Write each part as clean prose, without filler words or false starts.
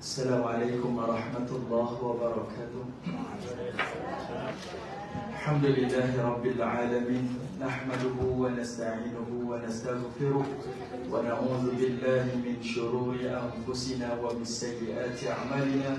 Assalamualaikum warahmatullahi wabarakatuh. Alhamdulillahi rabbil alamin. Nahmaduhu wa nasta'inuhu wa nastaghfiruh wa na'udzu billahi min shururi anfusina wa min sayyiati a'malina.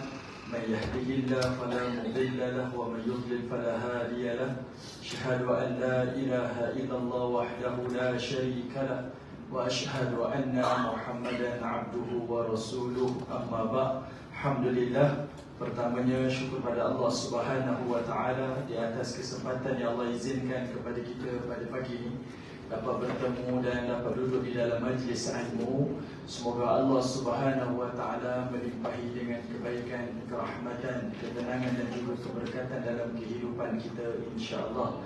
Man yahdihillahu fala mudilla lahu wa man yudlil fala hadiya lahu. Asyhadu an la ilaha illallah wahdahu la syarika lahu wa asyhadu anna Muhammadan abduhu wa rasuluh. Amma ba'd. Alhamdulillah, pertamanya syukur pada Allah Subhanahu wa taala di atas kesempatan yang Allah izinkan kepada kita pada pagi ini dapat bertemu dan dapat duduk di dalam majlis ilmu. Semoga Allah Subhanahu wa taala melimpahi dengan kebaikan, kerahmatan, ketenangan dan juga keberkatan dalam kehidupan kita, insya-Allah.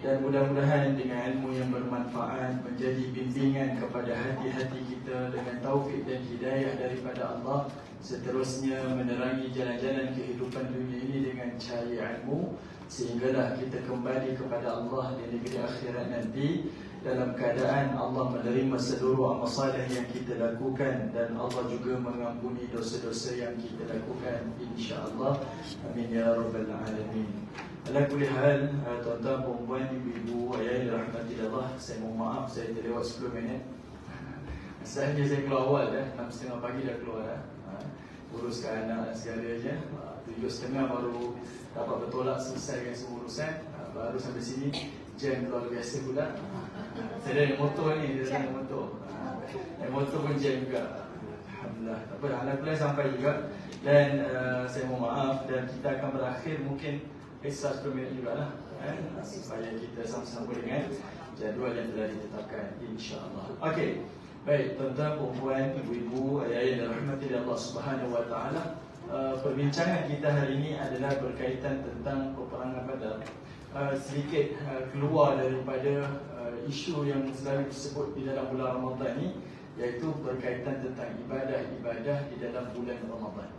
Dan mudah-mudahan dengan ilmu yang bermanfaat menjadi bimbingan kepada hati-hati kita dengan taufik dan hidayah daripada Allah, seterusnya menerangi jalan-jalan kehidupan dunia ini dengan cahaya ilmu, sehinggalah kita kembali kepada Allah di negeri akhirat nanti dalam keadaan Allah menerima seluruh amal saleh yang kita lakukan dan Allah juga mengampuni dosa-dosa yang kita lakukan, insya-Allah. Amin ya rabbal alamin. Ala kulli hal, tuan-tuan, puan-puan, ibu-ibu, ayah yang dirahmati Allah, saya mohon maaf saya terlewat 10 minit. Asalnya saya keluar awal dah, 6.30 pagi dah keluar dah. Uruskan anak dan segalanya. 7.30 baru dapat bertolak selesaikan semua urusan. Baru sampai sini jam luar biasa pula. Saya ada motor ni, dia ada motor. Motor pun jam juga. Alhamdulillah. Tak apa, alhamdulillah sampai juga. Dan saya mohon maaf dan kita akan berakhir mungkin kisah 10 minit jugalah, supaya kita sama-sama dengan jadual yang telah ditetapkan, insya-Allah. Okey. Baik, tuan-tuan, puan-puan, ibu-ibu, ayah yang dirahmati Allah Subhanahu wa taala. Perbincangan kita hari ini adalah berkaitan tentang peperangan Badar. Sedikit keluar daripada isu yang selalu disebut di dalam bulan Ramadan ini, iaitu berkaitan tentang ibadah-ibadah di dalam bulan Ramadan.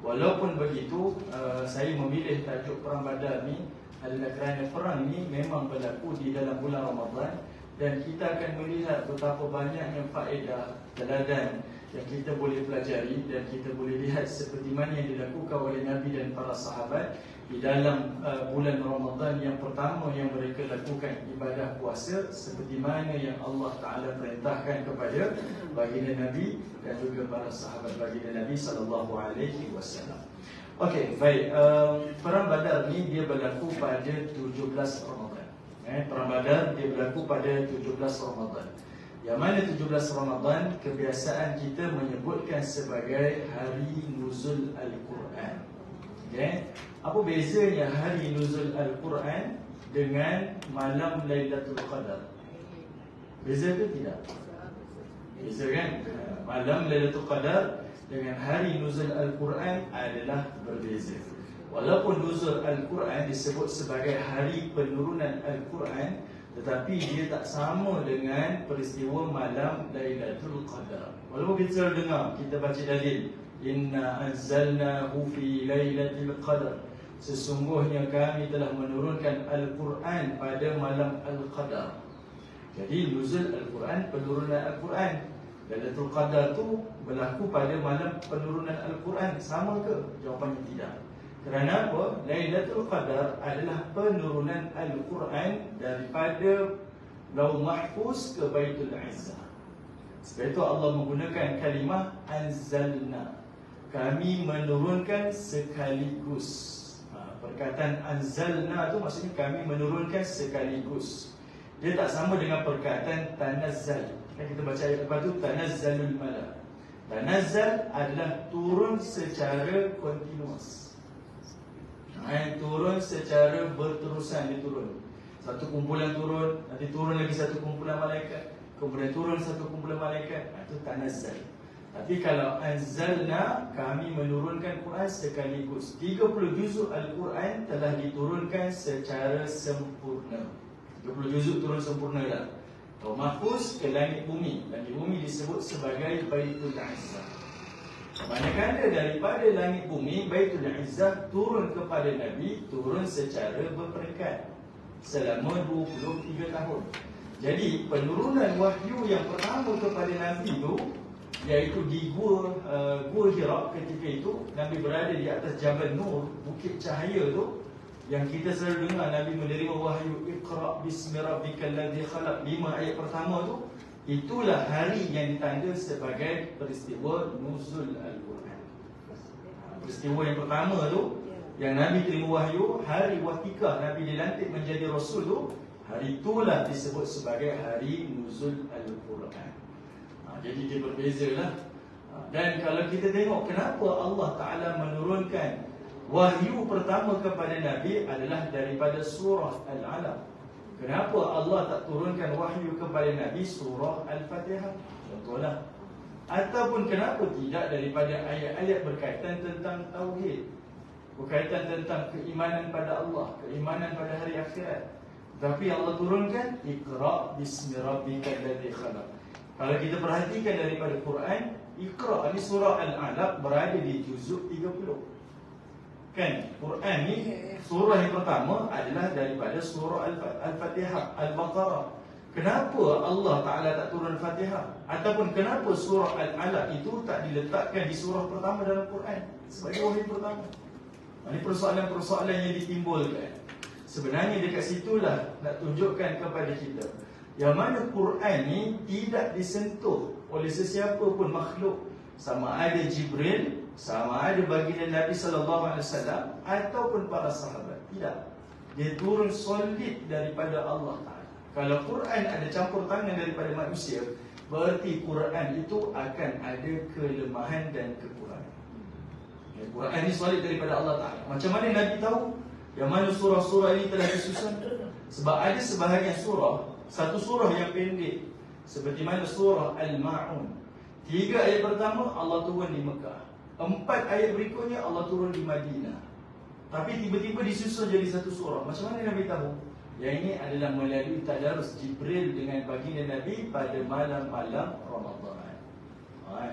Walaupun begitu, saya memilih tajuk Perang Badar ni adalah kerana perang ini memang berlaku di dalam bulan Ramadan dan kita akan melihat betapa banyaknya faedah, teladan yang kita boleh pelajari dan kita boleh lihat seperti mana yang dilakukan oleh Nabi dan para sahabat di dalam bulan Ramadan yang pertama yang mereka lakukan ibadah puasa seperti mana yang Allah Ta'ala perintahkan kepada baginda Nabi dan juga para sahabat baginda Nabi SAW. Okey, baik. Perang Badar ni dia berlaku pada 17 Ramadan. Perang Badar dia berlaku pada 17 Ramadan. Yang mana 17 Ramadan kebiasaan kita menyebutkan sebagai hari nuzul Al-Quran. Okay. Apa bezanya hari nuzul Al-Quran dengan malam Lailatul Qadar? Beza ke tidak? Beza kan? Malam Lailatul Qadar dengan hari nuzul Al-Quran adalah berbeza. Walaupun nuzul Al-Quran disebut sebagai hari penurunan Al-Quran, tetapi dia tak sama dengan peristiwa malam Lailatul Qadar. Walaupun kita selalu dengar, kita baca dalil, Inna anzalnahu fi Lailatul Qadar, sesungguhnya kami telah menurunkan Al-Quran pada malam Al-Qadar. Jadi nuzul Al-Quran, penurunan Al-Quran. Lailatul Qadar tu berlaku pada malam penurunan Al-Quran. Sama ke? Jawapannya tidak. Kerana apa? Lailatul Qadar adalah penurunan Al-Quran daripada Lauh Mahfuz ke Baitul Izzah. Sebab itu Allah menggunakan kalimah anzalna. Kami menurunkan sekaligus. Perkataan anzalna tu maksudnya kami menurunkan sekaligus. Dia tak sama dengan perkataan tanazzal. Kan kita baca ayat lepas tu, tanazzalul malak. Tanazzal adalah turun secara kontinuas. Turun secara berterusan, dia turun. Satu kumpulan turun, nanti turun lagi satu kumpulan malaikat, kemudian turun satu kumpulan malaikat. Itu tanazzal. Tapi kalau anzalna, kami menurunkan Quran sekaligus. 30 juzuk Al-Quran telah diturunkan secara sempurna. 30 juzuk turun sempurna dah. Lauh Mahfuz ke langit bumi. Langit bumi disebut sebagai Baitul Izzah. Manakala daripada langit bumi, Baitul Izzah turun kepada Nabi, turun secara berperingkat selama 23 tahun. Jadi penurunan wahyu yang pertama kepada Nabi itu iaitu di Gua Hira. Ketika itu Nabi berada di atas Jabal Nur, bukit cahaya tu, yang kita selalu dengar Nabi menerima wahyu Iqra bismi rabbikal ladzi khalaq, 5 ayat pertama tu. Itulah hari yang ditanda sebagai peristiwa nuzul Al-Quran. Peristiwa yang pertama tu, yang Nabi terima wahyu, hari watikah Nabi dilantik menjadi Rasul tu, hari itulah disebut sebagai hari nuzul Al-Quran. Jadi dia berbezalah. Dan kalau kita tengok kenapa Allah Ta'ala menurunkan wahyu pertama kepada Nabi adalah daripada surah Al-Alaq. Kenapa Allah tak turunkan wahyu kepada Nabi surah Al-Fatihah? Contohlah. Ataupun kenapa tidak daripada ayat-ayat berkaitan tentang tauhid, berkaitan tentang keimanan pada Allah, keimanan pada hari akhirat. Tapi Allah turunkan Iqra bismi rabbikal ladzi khalaq. Kalau kita perhatikan daripada Quran, Iqra ni surah Al-Alaq berada di juzuk 30. Kan? Quran ni surah yang pertama adalah daripada surah Al-Fatihah, Al-Baqarah. Kenapa Allah Ta'ala tak turun Al-Fatihah? Ataupun kenapa surah Al-Alaq itu tak diletakkan di surah pertama dalam Quran sebagai wahyu pertama? Ini persoalan-persoalan yang ditimbulkan. Sebenarnya dekat situlah nak tunjukkan kepada kita yang mana Quran ni tidak disentuh oleh sesiapa pun makhluk, sama ada Jibril, sama ada baginda Nabi SAW ataupun para sahabat. Tidak. Dia turun solid daripada Allah Ta'ala. Kalau Quran ada campur tangan daripada manusia, berarti Quran itu akan ada kelemahan dan kekurangan. Quran ini solid daripada Allah Ta'ala. Macam mana Nabi tahu yang mana surah-surah ini telah disusun? Sebab ada sebahagian surah, satu surah yang pendek, seperti mana surah Al-Ma'un. 3 ayat pertama Allah turun di Mekah, 4 ayat berikutnya Allah turun di Madinah. Tapi tiba-tiba disusun jadi satu surah. Macam mana Nabi tahu? Yang ini adalah melalui tadarus Jibril dengan baginda Nabi pada malam-malam Ramadan.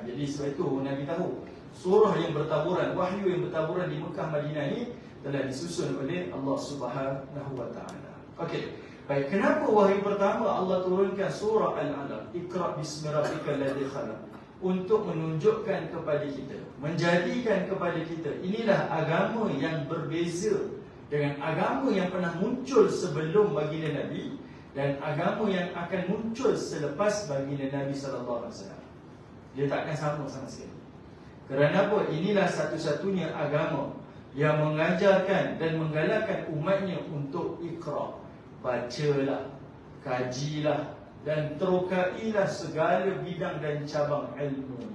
Jadi sebab itu Nabi tahu surah yang bertaburan, wahyu yang bertaburan di Mekah Madinah ini telah disusun oleh Allah Subhanahu wa Ta'ala. Okey. Baik, kenapa wahyu pertama Allah turunkan surah Al-Alaq, Iqra bismi rabbikal ladzi khalaq? Untuk menunjukkan kepada kita, menjadikan kepada kita, inilah agama yang berbeza dengan agama yang pernah muncul sebelum baginda Nabi dan agama yang akan muncul selepas baginda Nabi SAW. Dia takkan sama sekali. Kerana apa? Inilah satu-satunya agama yang mengajarkan dan menggalakkan umatnya untuk Iqra. Bacalah, kajilah dan terukailah segala bidang dan cabang ilmu.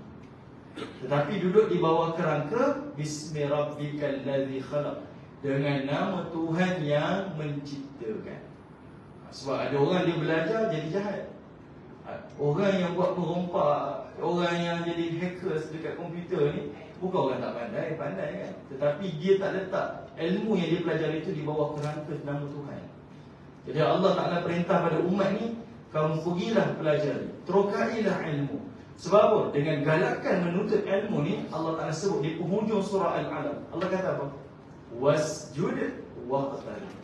Tetapi duduk di bawah kerangka Bismi rabbikal ladzi khalaq, dengan nama Tuhan yang menciptakan. Sebab ada orang dia belajar jadi jahat. Orang yang buat perompak, orang yang jadi hackers dekat komputer ni, bukan orang tak pandai, pandai kan. Tetapi dia tak letak ilmu yang dia pelajari itu di bawah kerangka nama Tuhan. Jadi Allah Ta'ala perintah pada umat ni, kamu pergilah pelajari, terukailah ilmu. Sebab apa? Dengan galakan menuntut ilmu ni, Allah Ta'ala sebut di penghujung surah Al-Alaq, Allah kata apa? Wasjud waqtarib.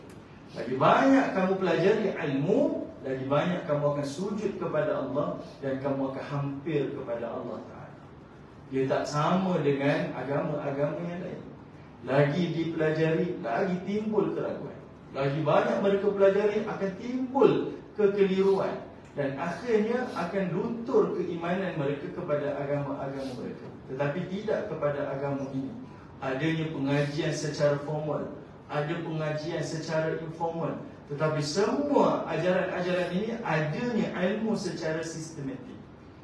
Lagi banyak kamu pelajari ilmu, lagi banyak kamu akan sujud kepada Allah dan kamu akan hampir kepada Allah Ta'ala. Dia tak sama dengan agama-agama yang lain. Lagi dipelajari, lagi timbul keraguan. Lagi banyak mereka pelajari, akan timbul kekeliruan. Dan akhirnya akan luntur keimanan mereka kepada agama-agama mereka. Tetapi tidak kepada agama ini. Adanya pengajian secara formal, ada pengajian secara informal. Tetapi semua ajaran-ajaran ini adanya ilmu secara sistematik.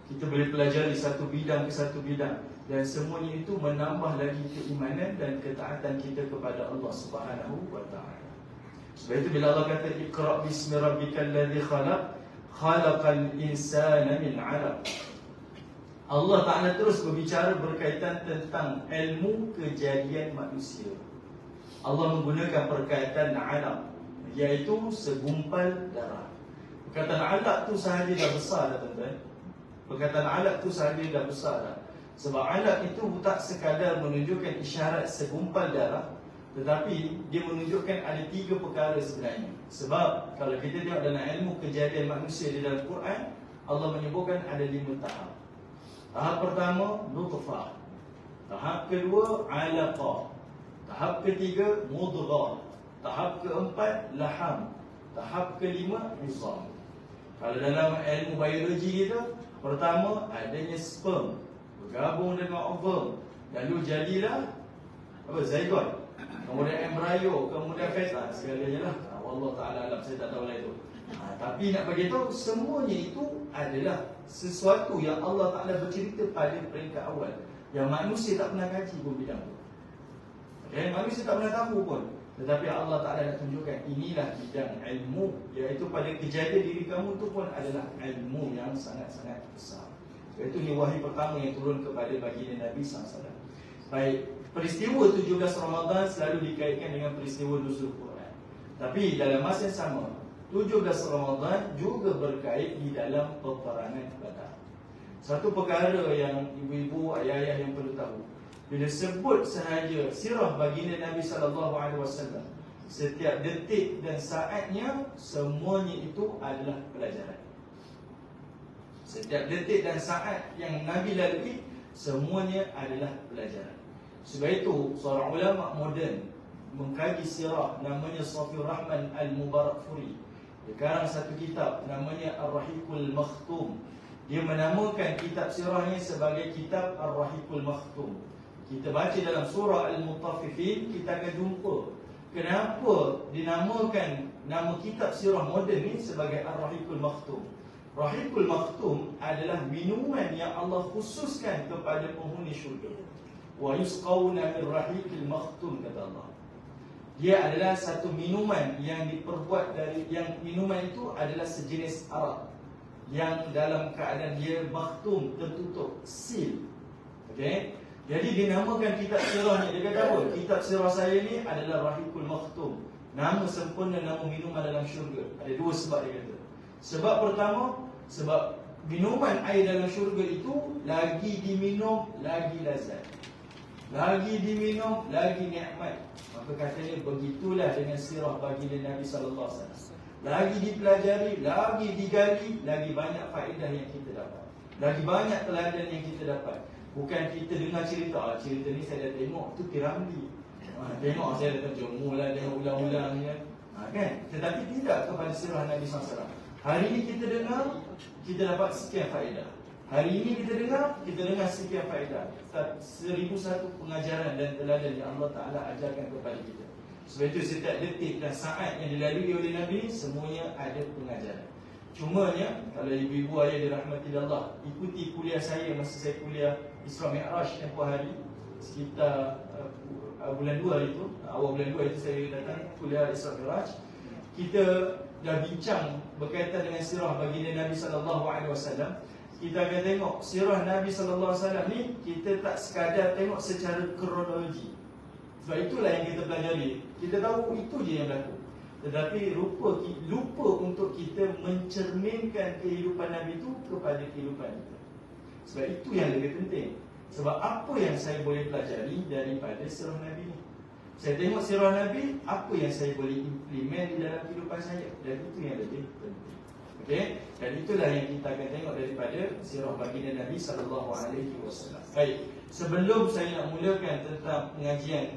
Kita boleh pelajari satu bidang ke satu bidang. Dan semuanya itu menambah lagi keimanan dan ketaatan kita kepada Allah Subhanahu wa Ta'ala. Sebab itu bila Allah kata Iqra bismi rabbikal ladzi khalaq, khalaqal insana min 'alaq. Allah Ta'ala terus berbicara berkaitan tentang ilmu kejadian manusia. Allah menggunakan perkataan 'alaq, iaitu segumpal darah. Perkataan 'alaq tu sahaja dah besar dah tuan-tuan. Perkataan 'alaq tu sahaja dah besar dah. Sebab 'alaq itu tak sekadar menunjukkan isyarat segumpal darah, tetapi dia menunjukkan ada 3 perkara sebenarnya. Sebab kalau kita tengok dalam ilmu kejadian manusia di dalam Quran, Allah menyebutkan ada 5 tahap. Tahap pertama nutfah, tahap kedua alaqah, tahap ketiga mudghah, tahap keempat laham, tahap kelima izam. Kalau dalam ilmu biologi kita, pertama adanya sperm bergabung dengan ovum, lalu jadilah apa, zygote, kemudian embryo, kemudian fetus, segalanya lah. Allah Ta'ala alam, saya tak tahu lah itu. Tapi nak bagi tahu, semuanya itu adalah sesuatu yang Allah Ta'ala bercerita pada peringkat awal, yang manusia tak pernah kaji pun bidang itu. Okay? Manusia tak pernah tahu pun, tetapi Allah Ta'ala nak tunjukkan inilah bidang ilmu, iaitu pada kejadian diri kamu itu pun adalah ilmu yang sangat-sangat besar. Iaitu ni wahyu pertama yang turun kepada baginda Nabi SAW. Baik, peristiwa 17 Ramadan selalu dikaitkan dengan peristiwa nuzul Quran. Tapi dalam masa yang sama, 17 Ramadan juga berkait di dalam peperangan Badar. Satu perkara yang ibu-ibu, ayah-ayah yang perlu tahu, bila sebut sahaja sirah baginda Nabi SAW, setiap detik dan saatnya semuanya itu adalah pelajaran. Setiap detik dan saat yang Nabi lalui, semuanya adalah pelajaran. Sebab itu seorang ulama moden mengkaji sirah, namanya Safiur Rahman Al-Mubarakfuri. Dia karang satu kitab namanya Ar-Rahiqul Makhtum. Dia menamakan kitab sirahnya sebagai kitab Ar-Rahiqul Makhtum. Kita baca dalam surah Al-Mutaffifin, kita akan jumpa kenapa dinamakan nama kitab sirah moden ni sebagai Ar-Rahiqul Makhtum. Rahiqul Makhtum adalah minuman yang Allah khususkan kepada penghuni syurga. Wa yusqawna min rahiqil makhtum, kata Allah. Dia adalah satu minuman yang diperbuat dari, yang minuman itu adalah sejenis arak yang dalam keadaan dia makhtum, tertutup, seal. Okey. Jadi dinamakan kitab sirahnya. Dia kata apa? Kitab sirah saya ni adalah Rahiqul Makhtum. Nama sempurna nama minuman dalam syurga. Ada dua sebab dia kata. Sebab pertama, sebab minuman air dalam syurga itu lagi diminum lagi lazat, lagi diminum lagi nikmat. Maka katanya begitulah dengan sirah baginda Nabi sallallahu alaihi wasallam. Lagi dipelajari, lagi digali, lagi banyak faedah yang kita dapat, lagi banyak teladan yang kita dapat. Bukan kita dengar cerita, cerita ni saya dah tengok tu Piramli, tengok saya dah jemu lah, tengok ulang-ulang ya. Kan? Tetapi tidak kepada sirah Nabi sallallahu alaihi wasallam. Hari ini kita dengar, kita dapat sekian faedah. Hari ini kita dengar sekian faedah. 1001 pengajaran dan teladan yang Allah Ta'ala ajarkan kepada kita. Sebab itu setiap detik dan saat yang dilalui oleh Nabi, semuanya ada pengajaran. Cumanya, kalau ibu-ibu ayah dirahmati Allah, ikuti kuliah saya masa saya kuliah Isra Mi'raj tempoh hari, sekitar bulan 2 hari itu, awal bulan 2 itu saya datang kuliah Isra Mi'raj. Kita dah bincang berkaitan dengan sirah baginda Nabi SAW. Kita akan tengok sirah Nabi SAW ni, kita tak sekadar tengok secara kronologi. Sebab itulah yang kita pelajari. Kita tahu itu je yang berlaku, tetapi lupa untuk kita mencerminkan kehidupan Nabi itu kepada kehidupan kita. Sebab itu yang lebih penting. Sebab apa yang saya boleh pelajari daripada sirah Nabi ni? Saya tengok sirah Nabi, apa yang saya boleh implement di dalam kehidupan saya, dan itu yang lebih penting. Okey, dan itulah yang kita akan tengok daripada sirah baginda Nabi SAW. Baik, sebelum saya nak mulakan tentang pengajian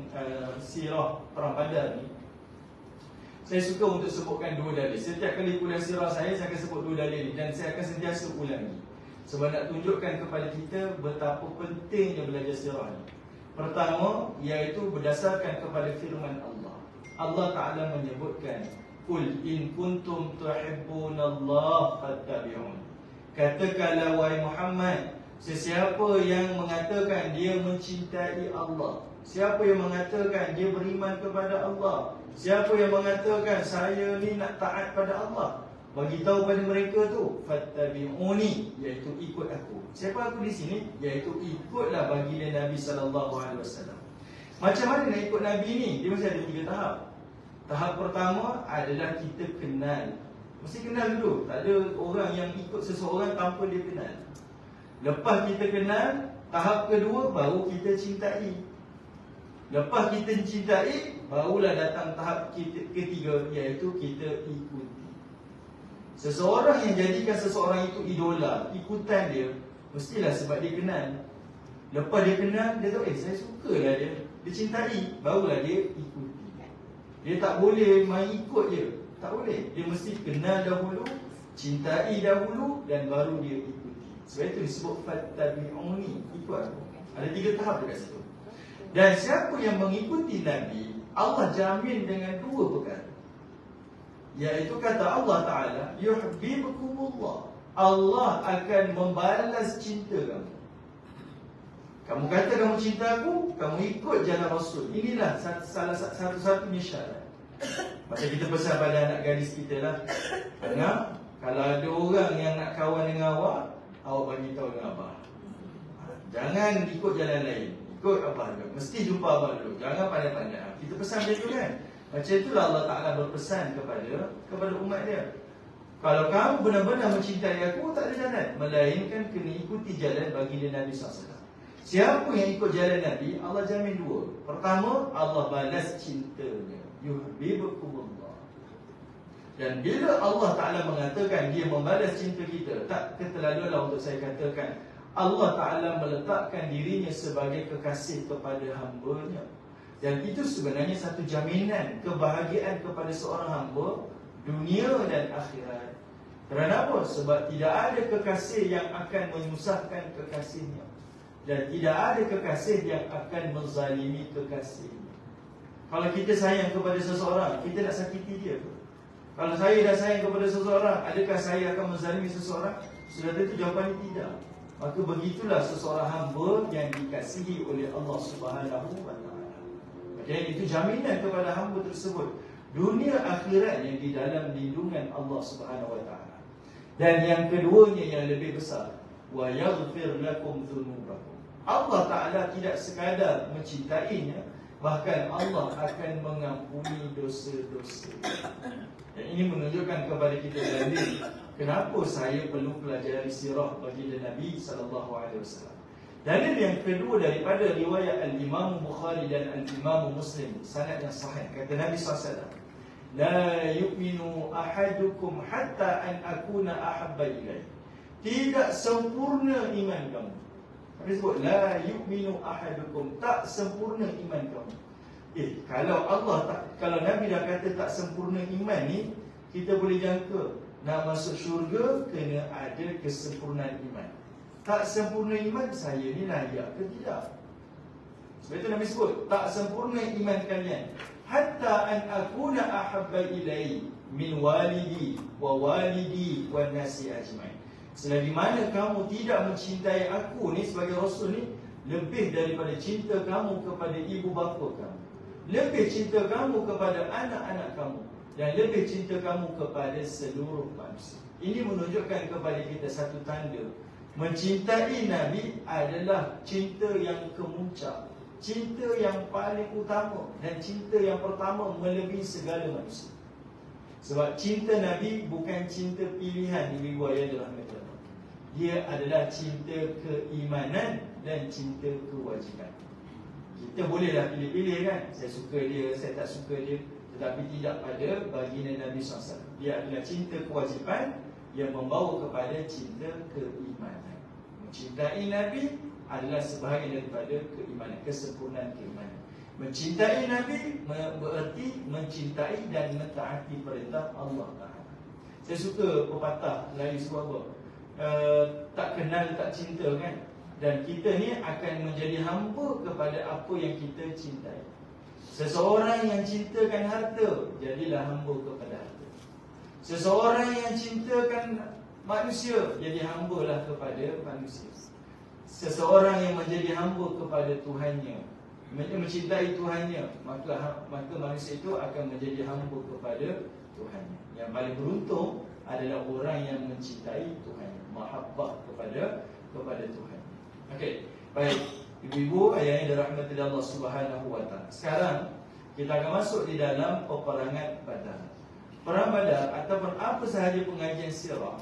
sirah perang Badar ni, saya suka untuk sebutkan dua dalil. Setiap kali kuliah sirah saya akan sebut dua dalil ni, dan saya akan sentiasa ulangi, sebab nak tunjukkan kepada kita betapa pentingnya belajar sirah ni. Pertama, iaitu berdasarkan kepada firman Allah. Allah Ta'ala menyebutkan, Qul in kuntum tuhibbunallaha fattabi'un. Katakanlah wahai Muhammad, sesiapa yang mengatakan dia mencintai Allah, siapa yang mengatakan dia beriman kepada Allah, siapa yang mengatakan saya ni nak taat pada Allah, bagi tahu pada mereka tu, fattabi'uni, iaitu ikut aku. Siapa aku di sini? Iaitu ikutlah baginda Nabi SAW. Macam mana nak ikut Nabi ni? Dia mesti ada 3 tahap. Tahap pertama adalah kita kenal. Mesti kenal dulu. Tak ada orang yang ikut seseorang tanpa dia kenal. Lepas kita kenal, tahap kedua baru kita cintai. Lepas kita cintai, barulah datang tahap ketiga, iaitu kita ikuti. Seseorang yang jadikan seseorang itu idola, ikutan dia, Mestilah sebab dia kenal. Lepas dia kenal, dia tahu saya sukalah dia. Dia cintai, barulah dia ikuti. Dia tak boleh main ikut je. Tak boleh. Dia mesti kenal dahulu, cintai dahulu, dan baru dia ikuti. Sebab itu disebut fattabi'uni, ikut aku. Ada 3 tahap dekat situ. Dan siapa yang mengikuti Nabi, Allah jamin dengan 2 perkara. Iaitu kata Allah Ta'ala, yuhibbukumullah. Allah akan membalas cinta kamu. Kamu kata kamu cinta aku, kamu ikut jalan Rasul. Inilah salah satu-satunya syarat. Macam kita pesan pada anak gadis kita lah, Anak, kalau ada orang yang nak kawan dengan awak bagi tahu dengan abah. Jangan ikut jalan lain, ikut abah juga. Mesti jumpa abah dulu, jangan pandai-pandai. Kita pesan macam tu kan. Macam itulah Allah Ta'ala berpesan kepada umat dia. Kalau kamu benar-benar mencintai aku, tak ada jalan melainkan kena ikuti jalan baginda Nabi SAW. Siapa yang ikut jalan Nabi, Allah jamin 2. Pertama, Allah balas cintanya. Yuhibbukumullah. Dan bila Allah Ta'ala mengatakan dia membalas cinta kita, tak keterlaluan untuk saya katakan Allah Ta'ala meletakkan dirinya sebagai kekasih kepada hamba-Nya. Dan itu sebenarnya satu jaminan kebahagiaan kepada seorang hamba dunia dan akhirat. Kerana apa? Sebab tidak ada kekasih yang akan menyusahkan kekasihnya, dan tidak ada kekasih yang akan menzalimi kekasihnya. Kalau kita sayang kepada seseorang, kita nak sakiti dia ke? Kalau saya dah sayang kepada seseorang, adakah saya akan menzalimi seseorang? Sudah tentu jawapannya tidak. Maka begitulah seseorang hamba yang dikasihi oleh Allah Subhanahu wa Ta'ala. Dan itu jaminan kepada hamba tersebut, dunia akhirat yang di dalam lindungan Allah Subhanahu wa Ta'ala. Dan yang keduanya yang lebih besar, wa yaghfir lakum dhunubakum. Allah Ta'ala tidak sekadar mencintainya, bahkan Allah akan mengampuni dosa-dosa. Dan ini menunjukkan kepada kita dalil kenapa saya perlu pelajari sirah baginda Nabi SAW. Dalil yang kedua daripada riwayat Al-Imam Bukhari dan Al-Imam Muslim, sanad yang sahih, kata Nabi SAW, la yu'minu ahadukum hatta an akuna ahabba ilaih. Tidak sempurna iman kamu. Habis sebut la yu'minu ahadukum, tak sempurna iman kamu. Kalau Nabi dah kata tak sempurna iman ni, kita boleh jangka nak masuk syurga kena ada kesempurnaan iman. Tak sempurna iman saya ni layak ke tidak? Sebab itu Nabi sebut tak sempurna iman kalian hatta an akuna ahabba ilai min walidi wa walidi wan nasi ajmain. Selagi mana kamu tidak mencintai aku ni sebagai Rasul ni lebih daripada cinta kamu kepada ibu bapa kamu, lebih cinta kamu kepada anak-anak kamu, dan lebih cinta kamu kepada seluruh manusia. Ini menunjukkan kepada kita satu tanda mencintai Nabi adalah cinta yang kemuncak, cinta yang paling utama, dan cinta yang pertama melebihi segala manusia. Sebab cinta Nabi bukan cinta pilihan di riwayat rahmat Allah. Dia adalah cinta keimanan dan cinta kewajiban. Kita bolehlah pilih-pilih kan, saya suka dia, saya tak suka dia, tetapi tidak pada baginda Nabi SAW. Dia adalah cinta kewajiban yang membawa kepada cinta keimanan. Mencintai Nabi adalah sebahagian daripada keimanan, kesempurnaan keimanan. Mencintai Nabi berarti mencintai dan mentaati perintah Allah Ta'ala. Saya suka pepatah Melayu sebut apa? Tak kenal tak cinta kan. Dan kita ni akan menjadi hamba kepada apa yang kita cintai. Seseorang yang cintakan harta, jadilah hamba kepada harta. Seseorang yang cintakan manusia, jadi hambalah kepada manusia. Seseorang yang menjadi hamba kepada Tuhannya, mencintai Tuhannya, maka manusia itu akan menjadi hamba kepada Tuhannya. Yang paling beruntung adalah orang yang mencintai Tuhannya, mahabbah kepada Tuhan. Okey, baik. Ibu-ibu, ayah yang dirahmati Allah Subhanahu wa Ta'ala. Sekarang kita akan masuk di dalam peperangan Badar. Perang Badar ataupun apa sahaja pengajian sirah,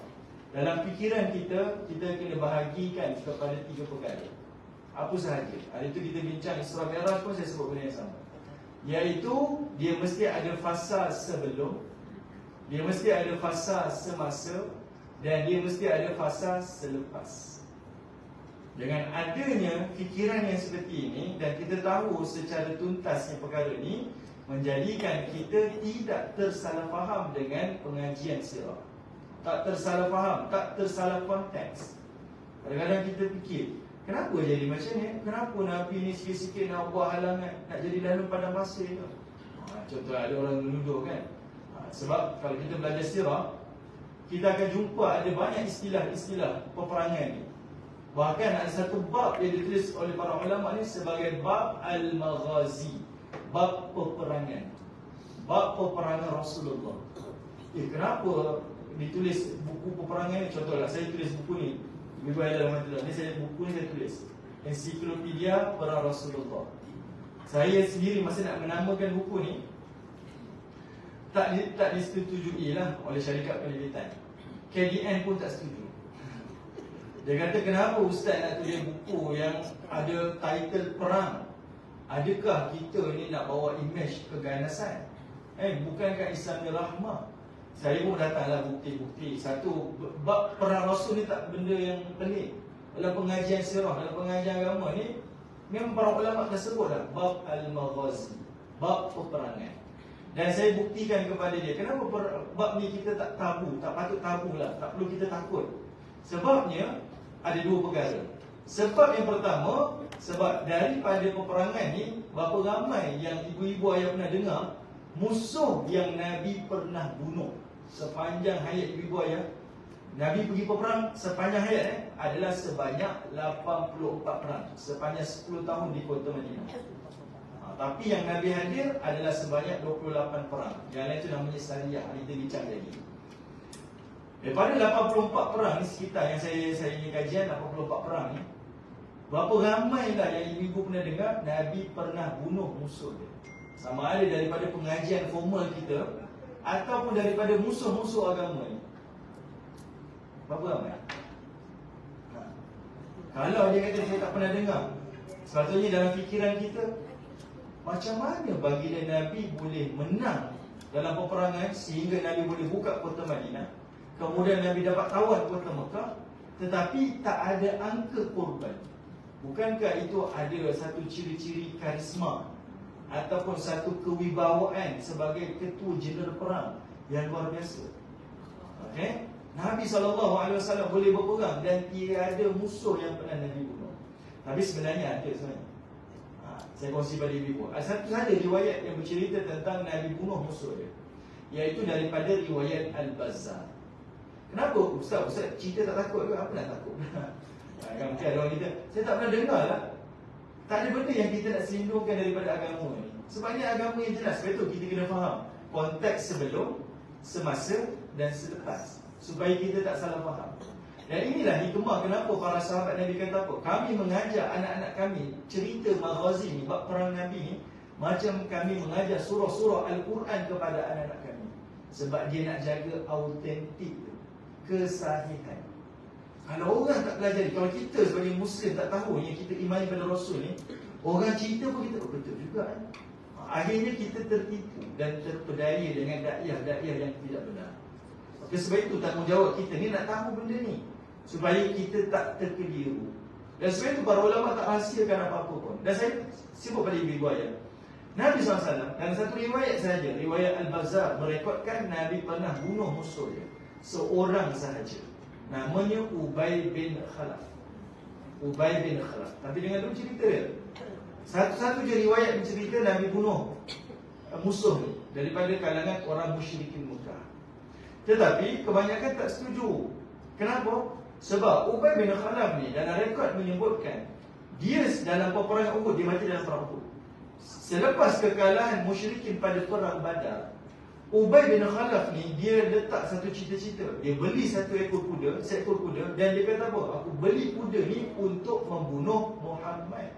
dalam fikiran kita kena bahagikan kepada 3 perkara. Apa sahaja. Hari itu kita bincang Isra Mi'raj pun saya sebut benda yang sama. Iaitu dia mesti ada fasa sebelum, dia mesti ada fasa semasa, dan dia mesti ada fasa selepas. Dengan adanya fikiran yang seperti ini dan kita tahu secara tuntasnya perkara ini, menjadikan kita tidak tersalah faham dengan pengajian sirah. Tak tersalah faham, tak tersalah konteks. Kadang-kadang kita fikir, kenapa jadi macam ni? Kenapa Nabi ni sikit-sikit nak buat halangan, nak jadi dalam padang pasir tu? Contoh ada orang menuduh kan. Sebab kalau kita belajar sirah, kita akan jumpa ada banyak istilah-istilah peperangan ni. Bahkan ada satu bab yang ditulis oleh para ulama ni sebagai bab al-maghazi, bab peperangan, bab peperangan Rasulullah. Kenapa ditulis buku peperangan ni? Contohlah saya tulis buku ni, Ibu dalam Matullah ni, saya buku ni saya tulis Ensiklopedia Perang Rasulullah. Saya sendiri masa nak menamakan buku ni tak disetujui lah oleh syarikat penerbitan. KDN pun tak setuju. Dia kata, kenapa ustaz nak tulis buku yang ada title perang? Adakah kita ni nak bawa imej keganasan? Bukankah Islam ni rahmah? Saya pun datanglah bukti-bukti. Satu, bab perang Rasul ni tak benda yang pelik. Dalam pengajian sirah, dalam pengajian agama ni, memang para ulama dah sebut dah bab al-maghazi, bab peperangan. Dan saya buktikan kepada dia, kenapa bab ni kita tak tabu, tak patut tabu lah, tak perlu kita takut. Sebabnya ada dua perkara. Sebab yang pertama, sebab daripada peperangan ni, berapa ramai yang ibu-ibu ayah pernah dengar musuh yang Nabi pernah bunuh sepanjang hayat ibu-ibu ayah. Nabi pergi peperang sepanjang hayat adalah sebanyak 84 perang sepanjang 10 tahun di kota Madinah. Tapi yang Nabi hadir adalah sebanyak 28 perang. Yang lain itu namanya Sariyah, kita bincang lagi. Daripada 84 perang ni, sekitar yang saya ingin kajian 84 perang ni, berapa ramailah yang ibu-ibu pernah dengar Nabi pernah bunuh musuh dia. Sama ada daripada pengajian formal kita ataupun daripada musuh-musuh agama ni. Berapa ramai? Kalau dia kata saya tak pernah dengar, sepatutnya dalam fikiran kita, macam mana baginda Nabi boleh menang dalam peperangan sehingga Nabi boleh buka kota Madinah, kemudian Nabi dapat tawan kota Mekah, tetapi tak ada angka korban? Bukankah itu ada satu ciri-ciri karisma ataupun satu kewibawaan sebagai ketua jeneral perang yang luar biasa? Okay? Nabi SAW boleh berperang dan tiada musuh yang pernah Nabi bunuh. Tapi sebenarnya ada sebenarnya. Saya kongsi pada ibu. Satu saja riwayat yang bercerita tentang Nabi bunuh musuh dia, iaitu daripada riwayat Al-Bazzar. Kenapa Ustaz cerita tak takut ke? Apa nak takut? Kan mungkin ada orang kita, saya tak pernah dengar lah. Tak ada benda yang kita nak selindungkan daripada agama ni. Sebabnya agama yang jelas. Sebab itu kita kena faham konteks sebelum, semasa dan selepas, supaya kita tak salah faham. Dan inilah hikmah kenapa para sahabat Nabi kata apa? Kami mengajar anak-anak kami cerita maghazi ni, bab perang Nabi ni, macam kami mengajar surah-surah Al-Quran kepada anak-anak kami. Sebab dia nak jaga autentik tu, kesahihan. Kalau orang tak pelajari, kalau kita sebagai Muslim tak tahu yang kita imani pada Rasul ni, orang cerita pun kita betul juga. Akhirnya kita tertipu dan terpedaya dengan dakwah-dakwah yang tidak benar. Maka sebab itu tanggungjawab kita ni nak tahu benda ni, supaya kita tak terkeliru. Dan sebab itu para ulama tak rahsiakan apa-apa pun. Dan saya sibuk pada ibu ayah, Nabi SAW dalam satu riwayat sahaja, riwayat Al-Bazzar, merekodkan Nabi pernah bunuh musuh dia, seorang sahaja, namanya Ubay bin Khalaf. Ubay bin Khalaf. Tapi dengan dulu cerita dia, satu-satu je riwayat bercerita Nabi bunuh musuh ni daripada kalangan orang musyrikin Mekah. Tetapi kebanyakan tak setuju. Kenapa? Sebab Ubay bin Khalaf ni dalam rekod menyebutkan dia dalam peperangan Uhud, dia mati dalam perang Uhud. Selepas kekalahan musyrikin pada perang Badar, Ubay bin Khalaf ni dia letak satu cita-cita. Dia beli seekor kuda dan dia kata apa? Aku beli kuda ni untuk membunuh Muhammad.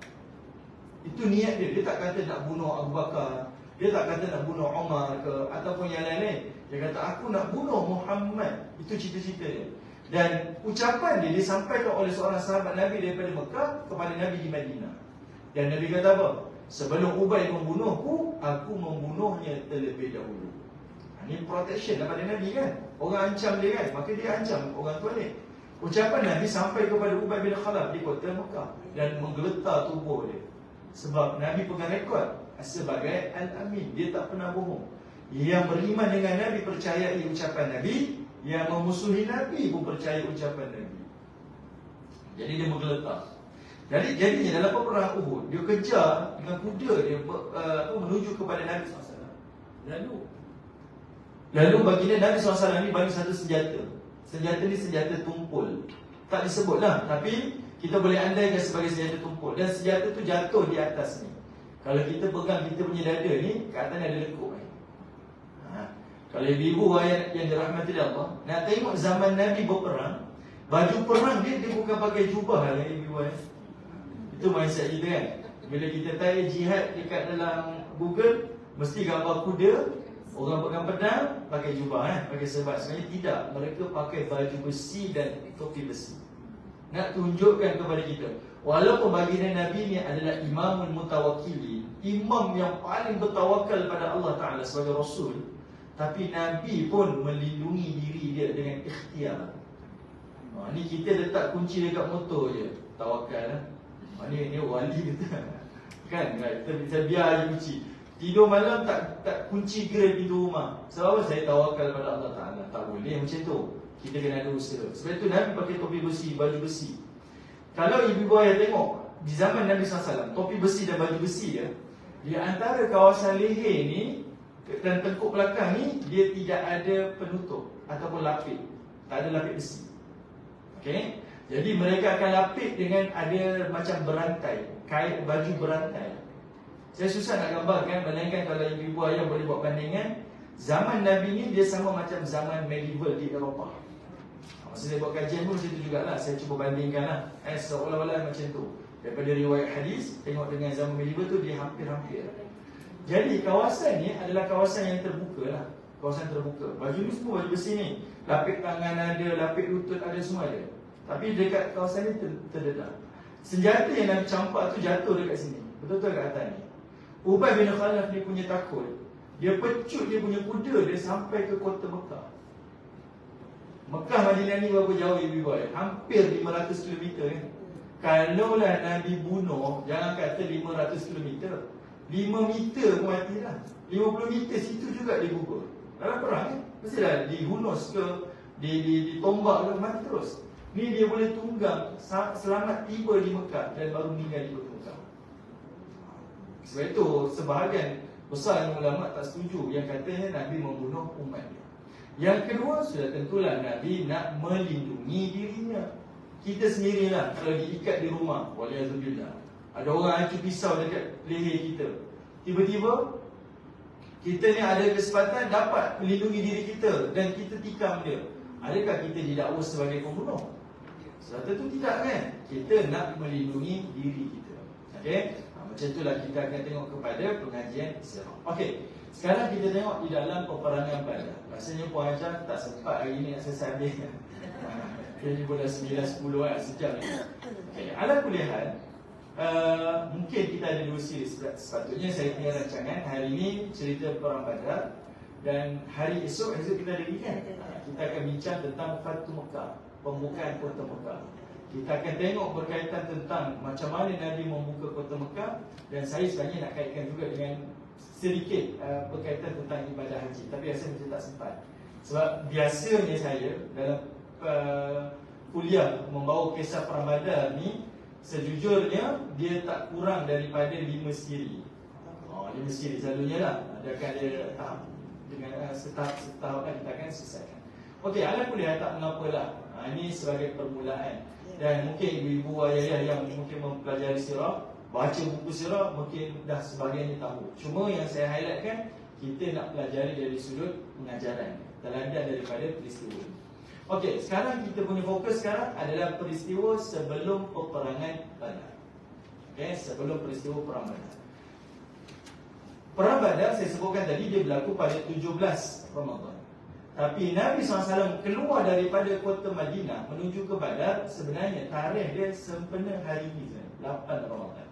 Itu niat dia. Dia tak kata nak bunuh Abu Bakar, dia tak kata nak bunuh Umar ke ataupun yang lain-lain. Dia kata aku nak bunuh Muhammad. Itu cita-cita dia. Dan ucapan dia disampaikan oleh seorang sahabat Nabi daripada Mekah kepada Nabi di Madinah. Dan Nabi kata apa? Sebelum Ubay membunuhku, aku membunuhnya terlebih dahulu. Ini protection daripada Nabi kan. Orang ancam dia kan, maka dia ancam orang tu balik. Ucapan Nabi sampai kepada Ubay bin Khalaf di kota Mekah dan menggeletar tubuh dia. Sebab Nabi pegang rekod sebagai Al-Amin, dia tak pernah bohong. Yang beriman dengan Nabi percayai ucapan Nabi, yang memusuhi Nabi pun percaya ucapan Nabi. Jadi dia menggeletar. Jadinya dalam peperangan Uhud, dia kejar dengan kuda dia menuju kepada Nabi SAW. Lalu baginda Nabi SAW ni bagi satu senjata. Senjata ni senjata tumpul. Tak disebutlah, tapi kita boleh andaikan sebagai senjata tumpul. Dan senjata tu jatuh di atas ni. Kalau kita pegang kita punya dada ni, ke atas ni ada lekuk ni. Kalau ibu-ibu yang dirahmati Allah, nak tengok zaman Nabi berperang, baju perang dia bukan pakai jubah lah ibu-ibu. Itu mindset kita kan. Bila kita tanya jihad dekat dalam Google, mesti gambar kuda, orang pegang pedang, pakai jubah pakai serban. Sebenarnya tidak, mereka pakai baju besi dan topi besi. Nak tunjukkan kepada kita, walaupun baginda Nabi ni adalah imamul mutawakkili, imam yang paling bertawakal pada Allah Ta'ala sebagai Rasul, tapi Nabi pun melindungi diri dia dengan ikhtiar. Ni kita letak kunci dekat motor je, tawakal. Ni wali kita. Kan? Kita bisa biar je kunci. Tidur malam tak kunci gerai pintu rumah. Sebab apa? Saya tawakal pada Allah Ta'ala. Tak boleh macam tu. Kita kena ada usaha. Sebab itu Nabi pakai topi besi, baju besi. Kalau ibu-ibu ayah tengok, di zaman Nabi SAW, topi besi dan baju besi dia, di antara kawasan leher ni dan tengkuk belakang ni, dia tidak ada penutup ataupun lapik. Tak ada lapik besi. Okay? Jadi mereka akan lapik dengan ada macam berantai, kait baju berantai. Saya susah nak gambarkan, melainkan kalau ibu-ibu ayah boleh buat bandingan, zaman Nabi ni dia sama macam zaman medieval di Eropah. Masa saya buat kajian pun macam tu jugalah. Saya cuba bandingkan lah, seolah-olah macam tu. Daripada riwayat hadis, tengok dengan zaman medieval tu dia hampir-hampir. Jadi kawasan ni adalah kawasan yang terbuka lah. Kawasan terbuka. Baju ni semua baju besi ni. Lapik tangan ada, lapik lutut ada, semua ada. Tapi dekat kawasan ni terdedah. Senjata yang Nabi campak tu jatuh dekat sini. Betul-betul kat atas ni. Ubay bin Khalaf ni punya takut. Dia pecut dia punya kuda dia sampai ke kota Mekah. Mekah Madinah ni berapa jauh ibu-ibu? Hampir 500 km kan. Kalaulah Nabi bunuh, jangan kata 500 km, 5 meter pun mati lah. 50 meter situ juga dia gugur. Dalam perang kan, mestilah dihunus ke, ditombak ke, mati terus. Ni dia boleh tunggang selamat tiba di Mekah dan baru meninggal di kota Mekah. Sebab itu sebahagian besar yang ulama tak setuju yang katanya Nabi membunuh umat dia. Yang kedua, sudah tentulah Nabi nak melindungi dirinya. Kita sendirilah kalau diikat di rumah, waliyazubillah, ada orang acuk pisau dekat leher kita, tiba-tiba kita ni ada kesempatan dapat melindungi diri kita dan kita tikam dia. Adakah kita didakwa sebagai pembunuh? Sebab itu tidak kan? Kita nak melindungi diri kita. Okey? Macam itulah kita akan tengok kepada pengajian sirah. Okey. Sekarang kita tengok di dalam peperangan Badar. Rasanya Puan Ajar tak sempat hari ini nak selesai habis. Jadi boleh 9-10 sejam ni. Okay. Ala kulihan, mungkin kita ada 2 siri. Sepatutnya saya punya rancangan hari ini cerita perang Badar, dan hari esok kita ada lagi kan. Kita akan bincang tentang Fatu Mekah, pembukaan kota Mekah. Kita akan tengok berkaitan tentang macam mana Nabi membuka kota Mekah, dan saya sebenarnya nak kaitkan juga dengan sedikit berkaitan tentang ibadah haji. Tapi rasa macam tak sempat. Sebab biasanya saya dalam kuliah membawa kisah perang Badar ni, sejujurnya dia tak kurang daripada 5 siri. 5 siri selalunya lah. Ada tahap dengan setahap kita akan selesaikan. Okey, ala kuliah tak mengapalah. Ini sebagai permulaan. Dan mungkin ibu-ibu ayah yang mungkin mempelajari sirah, baca buku sirah, mungkin dah sebahagiannya tahu. Cuma yang saya highlightkan, kita nak pelajari dari sudut pengajaran, teladan daripada peristiwa. Okey, sekarang kita punya fokus sekarang adalah peristiwa sebelum peperangan Badar. Okey, sebelum peristiwa perang Badar. Perang Badar saya sebutkan tadi dia berlaku pada 17 Ramadan. Tapi Nabi SAW keluar daripada kota Madinah menuju ke Badar, sebenarnya tarikh dia sempena hari ini, 8 Ramadan.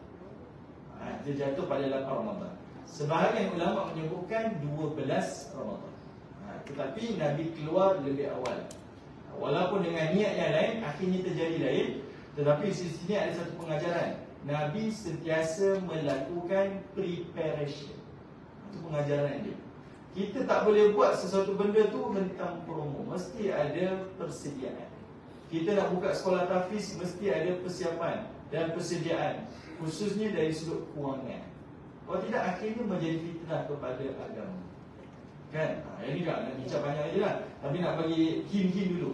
Dia jatuh pada 8 Ramadan. Sebahagian ulama menyebutkan 12 Ramadan. Tetapi Nabi keluar lebih awal. Walaupun dengan niat yang lain, akhirnya terjadi lain. Tetapi di sini ada satu pengajaran. Nabi sentiasa melakukan preparation. Itu pengajaran dia. Kita tak boleh buat sesuatu benda tu hentang promo. Mesti ada persediaan. Kita nak buka sekolah tahfiz, mesti ada persiapan dan persediaan, khususnya dari sudut kewangan. Kalau tidak, akhirnya menjadi fitnah kepada agama. Kan? Yang ni tak nak bincang banyak je lah, tapi nak bagi hint-hint dulu.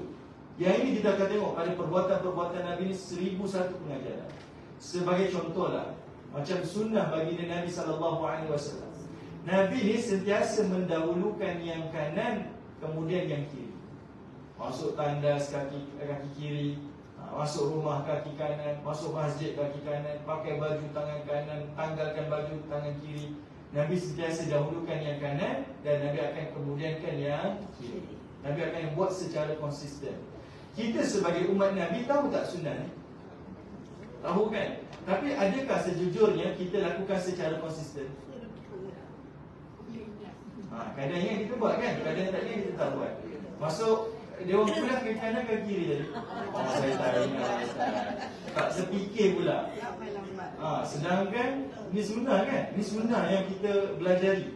Yang ini kita akan tengok pada perbuatan-perbuatan Nabi ni 1001 pengajaran. Sebagai contoh lah, macam sunnah baginda Nabi SAW. Nabi ni sentiasa mendahulukan yang kanan, kemudian yang kiri. Masuk tandas kaki kiri, masuk rumah kaki kanan, masuk masjid kaki kanan, pakai baju tangan kanan, tanggalkan baju tangan kiri. Nabi sentiasa dahulukan yang kanan dan Nabi akan kemudiankan yang kiri. Nabi akan buat secara konsisten. Kita sebagai umat Nabi tahu tak sunnah ni? Tahu kan? Tapi adakah sejujurnya kita lakukan secara konsisten? Kadang yang kita buat kan, kadang tak yang kita tak buat. Masuk dia orang pula ke kanan ke kiri tadi? Saya tak ingat. Tak terfikir pula. Sedangkan ni sunnah kan? Ni sunnah yang kita belajari.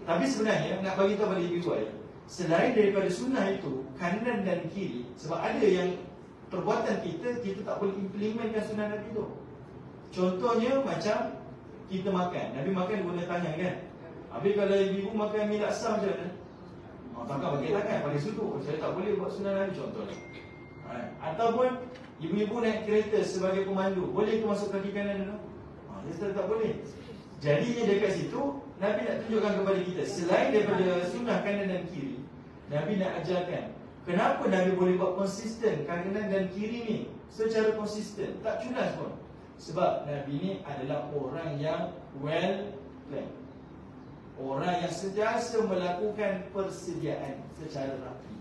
Tapi sebenarnya nak bagi tahu pada ibu ayah, selain daripada sunnah itu, kanan dan kiri, sebab ada yang perbuatan kita tak boleh implementkan sunnah Nabi itu. Contohnya macam kita makan. Nabi makan guna tangan kan? Habis kalau ibu makan mi laksa macam mana? Takkan pakai tangan, pakai sudut. Saya tak boleh buat sunnah Nabi contohnya. Ataupun ibu-ibu naik kereta sebagai pemandu, boleh ke masuk kaki kanan dulu? Dia tak boleh. Jadinya dekat situ Nabi nak tunjukkan kepada kita, selain daripada sunnah kanan dan kiri, Nabi nak ajarkan kenapa Nabi boleh buat konsisten kanan dan kiri ni secara konsisten, tak culas pun. Sebab Nabi ni adalah orang yang well planned, orang yang sentiasa melakukan persediaan secara rapi.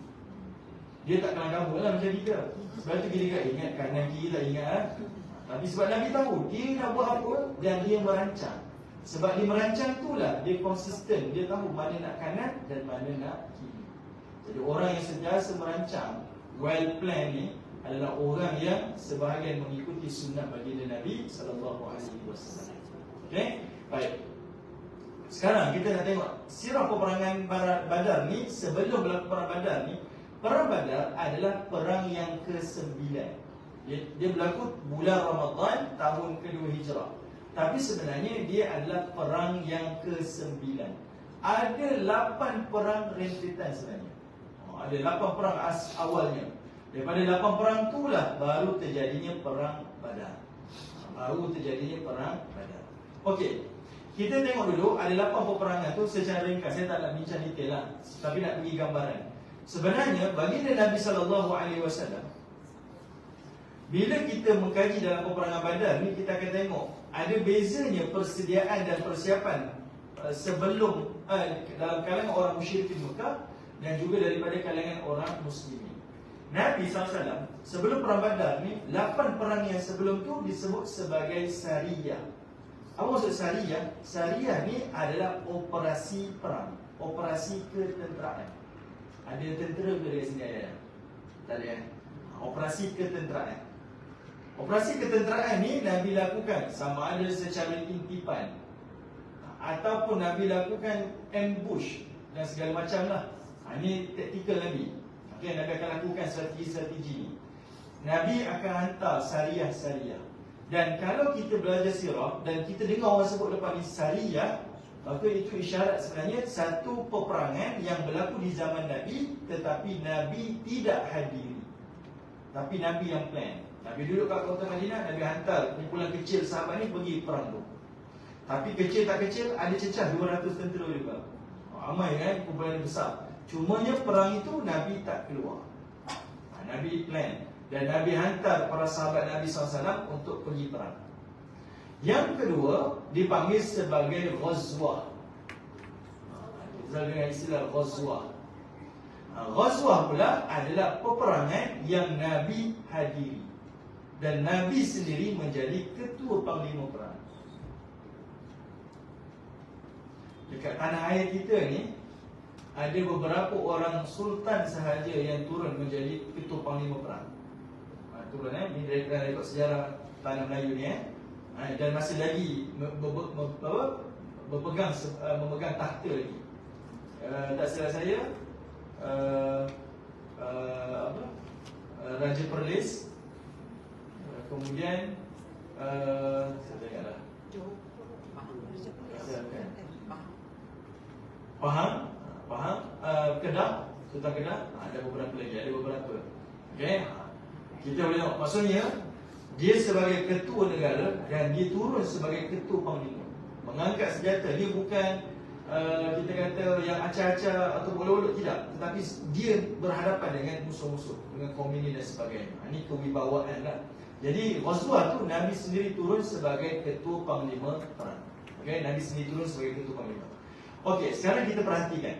Dia tak kalah-kalah lah macam kita. Sebab tu kita ingat kanan kiri tak ingat. Tapi sebab Nabi tahu dia nak buat apa dan dia merancang. Sebab dia merancang itulah dia konsisten. Dia tahu mana nak kanan dan mana nak kiri. Jadi orang yang sentiasa merancang, well planned ni adalah orang yang sebahagian mengikuti sunnah baginda Nabi SAW. Okay? Baik. Sekarang kita nak tengok sirah peperangan Badar ni. Sebelum berlaku perang Badar ni, perang Badar adalah perang yang ke-9. Dia berlaku bulan Ramadan tahun kedua Hijrah. Tapi sebenarnya dia adalah perang yang ke-9. Ada 8 perang rentetan sebenarnya. Ada 8 perang awalnya. Daripada 8 perang itulah baru terjadinya perang Badar. Okey. Kita tengok dulu ada 8 peperangan tu secara ringkas. Saya tak nak bincang detail lah, tapi nak bagi gambaran. Sebenarnya baginda Nabi SAW, bila kita mengkaji dalam peperangan Badar ni, kita akan tengok ada bezanya persediaan dan persiapan sebelum dalam kalangan orang musyrikin Mekah dan juga daripada kalangan orang muslimin. Nabi SAW sebelum perang Badar ni, 8 perang yang sebelum tu disebut sebagai Sariyah. Apa maksud Sariyah? Sariyah ni adalah operasi perang, operasi ketenteraan. Ada tentera ke dekat sini ada? Tak ada kan? Operasi ketenteraan. Operasi ketenteraan ni Nabi lakukan sama ada secara intipan ataupun Nabi lakukan ambush dan segala macam lah. Ini taktikal Nabi. Okay, Nabi akan lakukan strategi-strategi ni. Nabi akan hantar Sariyah-Sariyah. Dan kalau kita belajar sirah dan kita dengar orang sebut lepas ni Sariyah, maka itu isyarat sebenarnya satu peperangan yang berlaku di zaman Nabi, tetapi Nabi tidak hadiri. Tapi Nabi yang plan. Nabi duduk kat kota Madinah, Nabi hantar kumpulan kecil sahabat ni pergi perang tu. Tapi kecil tak kecil, ada cecah 200 tentera juga. Ramai kan, kumpulan besar. Cumanya perang itu Nabi tak keluar. Nabi plan. Dan Nabi hantar para sahabat Nabi SAW untuk pergi perang. Yang kedua dipanggil sebagai Ghazwah. Dengan istilah Ghazwah. Ghazwah pula adalah peperangan yang Nabi hadiri. Dan Nabi sendiri menjadi ketua panglima perang. Dekat tanah air kita ni ada beberapa orang sultan sahaja yang turun menjadi ketua panglima perang. Turun ini dari rekod sejarah tanah Melayu ni dan masih lagi memegang takhta lagi. Tak silap saya Raja Perlis, kemudian saya tengoklah Pahang, Kedah, Sultan Kedah, ada beberapa lagi, okey. Kita boleh tengok, maksudnya dia sebagai ketua negara dan dia turun sebagai ketua panglima, mengangkat senjata. Dia bukan kita kata yang acah-acah atau boleh-boleh, tidak, tetapi dia berhadapan dengan musuh-musuh, dengan komunis dan sebagainya. Ini kewibawaan lah. Jadi Ghazwah tu Nabi sendiri turun sebagai ketua panglima perang. Okey, Nabi sendiri turun sebagai ketua panglima. Okey, sekarang kita perhatikan.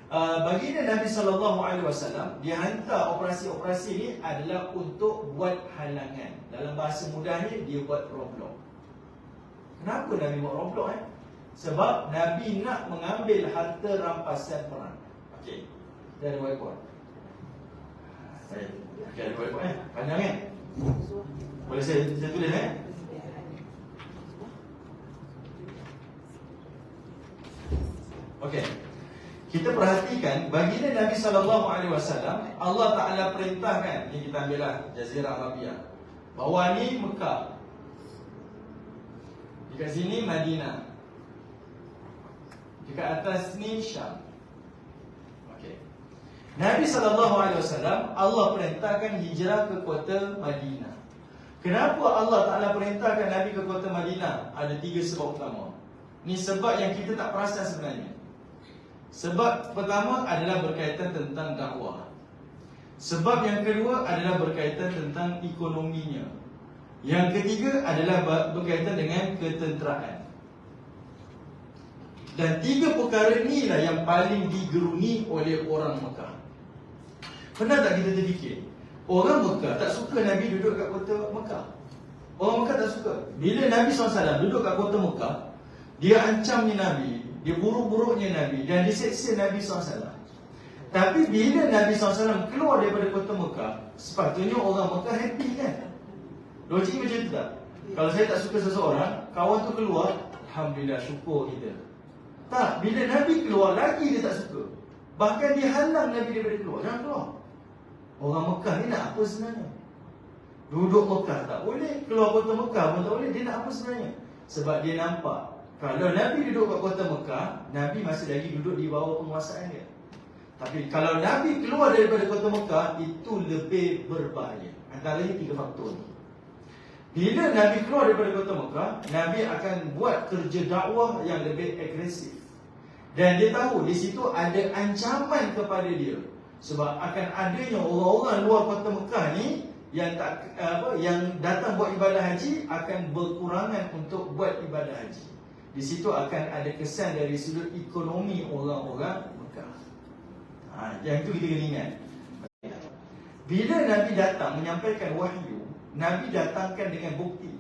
Baginda Nabi SAW, dia hantar operasi-operasi ini adalah untuk buat halangan. Dalam bahasa mudahnya, dia buat roadblock. Kenapa Nabi buat roadblock? Sebab Nabi nak mengambil harta rampasan perang. Okey, dia ada whiteboard. Okey, ada whiteboard panjang boleh saya tulis Okey. Kita perhatikan baginda Nabi SAW, Allah Ta'ala perintahkan, ini kita ambillah Jazirah Arabia, bawah ni Mekah, dekat sini Madinah, dekat atas ni Syam. Okey. Nabi SAW, Allah perintahkan hijrah ke kota Madinah. Kenapa Allah Ta'ala perintahkan Nabi ke kota Madinah? Ada 3 sebab utama. Ni sebab yang kita tak perasan sebenarnya. Sebab pertama adalah berkaitan tentang dakwah. Sebab yang kedua adalah berkaitan tentang ekonominya. Yang ketiga adalah berkaitan dengan ketenteraan. Dan 3 perkara inilah yang paling digeruni oleh orang Mekah. Pernah tak kita terfikir, orang Mekah tak suka Nabi duduk kat kota Mekah? Orang Mekah tak suka. Bila Nabi SAW duduk kat kota Mekah, dia ancamnya Nabi, dia buruk-buruknya Nabi, dan diseksa Nabi SAW. Tapi bila Nabi SAW keluar daripada kota Mekah, sepatutnya orang Mekah happy kan? Logik macam tu tak? Kalau saya tak suka seseorang, kawan tu keluar, Alhamdulillah, syukur kita. Tak, bila Nabi keluar lagi dia tak suka. Bahkan dia halang Nabi daripada keluar, jangan keluar. Orang Mekah ni nak apa sebenarnya? Duduk Mekah tak boleh, keluar kota Mekah pun tak boleh. Dia nak apa sebenarnya? Sebab dia nampak, kalau Nabi duduk kat kota Mekah, Nabi masih lagi duduk di bawah penguasaan dia. Tapi kalau Nabi keluar daripada kota Mekah, itu lebih berbahaya. Antaranya 3 faktor ni. Bila Nabi keluar daripada kota Mekah, Nabi akan buat kerja dakwah yang lebih agresif. Dan dia tahu di situ ada ancaman kepada dia. Sebab akan adanya orang-orang luar kota Mekah ni yang datang buat ibadah haji akan berkurangan untuk buat ibadah haji. Di situ akan ada kesan dari sudut ekonomi orang-orang Mekah. Yang itu kita kena ingat. Bila Nabi datang menyampaikan wahyu, Nabi datangkan dengan bukti.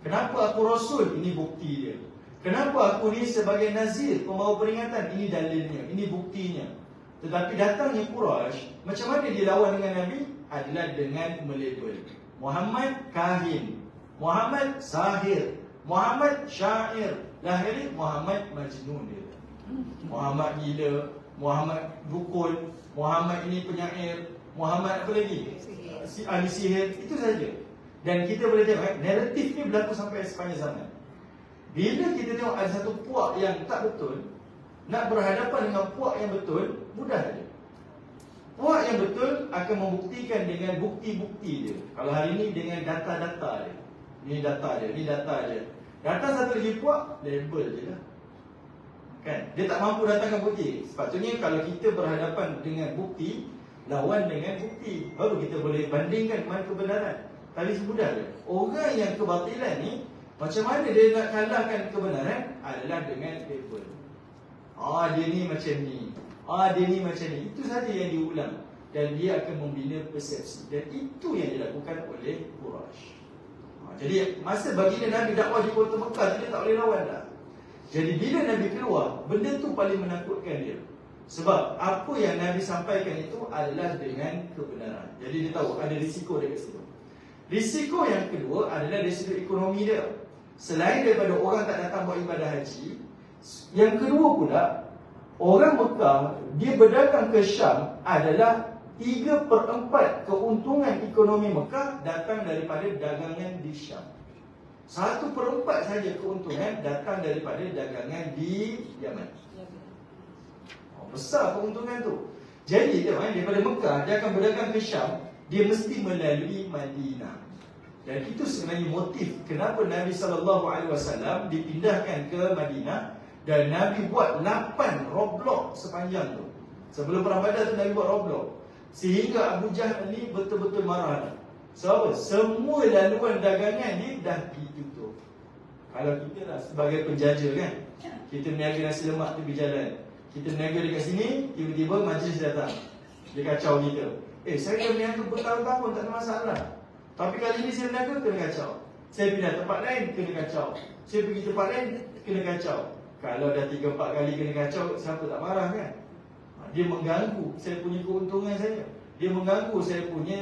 Kenapa aku Rasul? Ini bukti dia. Kenapa aku ni sebagai Nazir, pembawa peringatan? Ini dalilnya, ini buktinya. Tetapi datangnya Quraisy, macam mana dia lawan dengan Nabi? Adalah dengan melabel Muhammad kahin, Muhammad sahir, Muhammad syair, lahir Muhammad majnun dia. Muhammad gila, Muhammad dukun, Muhammad ini penyair, Muhammad apa lagi? Ahli sihir, itu saja. Dan kita boleh tengok naratif ni berlaku sampai sepanjang zaman. Bila kita tengok ada satu puak yang tak betul, nak berhadapan dengan puak yang betul, mudah saja. Puak yang betul akan membuktikan dengan bukti-bukti dia. Kalau hari ini dengan data-data dia. Ini data dia, ini data dia. Datang satu lagi puak, label je lah. Kan? Dia tak mampu datangkan bukti. Sepatutnya kalau kita berhadapan dengan bukti, lawan dengan bukti, baru kita boleh bandingkan mana kebenaran. Tapi semudah je. Orang yang kebatilan ni, macam mana dia nak kalahkan kebenaran? Adalah dengan label. Dia ni macam ni, dia ni macam ni. Itu saja yang diulang. Dan dia akan membina persepsi. Dan itu yang dilakukan oleh Quraisy. Jadi masa baginda Nabi dakwah di kota Mekah, dia tak boleh lawan dah. Jadi bila Nabi keluar, benda tu paling menakutkan dia. Sebab apa yang Nabi sampaikan itu adalah dengan kebenaran. Jadi dia tahu ada risiko dekat situ. Risiko yang kedua adalah risiko ekonomi dia. Selain daripada orang tak datang buat ibadah haji, yang kedua pula, orang Mekah, dia berdagang ke Syam adalah 3/4 keuntungan ekonomi Mekah datang daripada dagangan di Syam. 1/4 saja keuntungan datang daripada dagangan di Yaman. Besar keuntungan tu. Jadi daripada Mekah, dia akan berdagang ke Syam, dia mesti melalui Madinah. Dan itu sebenarnya motif kenapa Nabi SAW dipindahkan ke Madinah. Dan Nabi buat 8 roadblock sepanjang tu. Sebelum Perang Badar tu Nabi buat roadblock. Sehingga Abu Jahal ni betul-betul marah. Sebab semua laluan dagangan ni dah ditutup. Kalau kita lah sebagai penjaja kan, kita meniaga nasi lemak tepi jalan, kita meniaga dekat sini, tiba-tiba majlis datang, dia kacau kita. Saya dah meniaga bertahun-tahun, tak ada masalah. Tapi kali ni saya meniaga, kena kacau. Saya pindah tempat lain, kena kacau. Saya pergi tempat lain, kena kacau. Kalau dah 3-4 kali kena kacau, siapa tak marah kan? Dia mengganggu saya punya keuntungan saya, dia mengganggu saya punya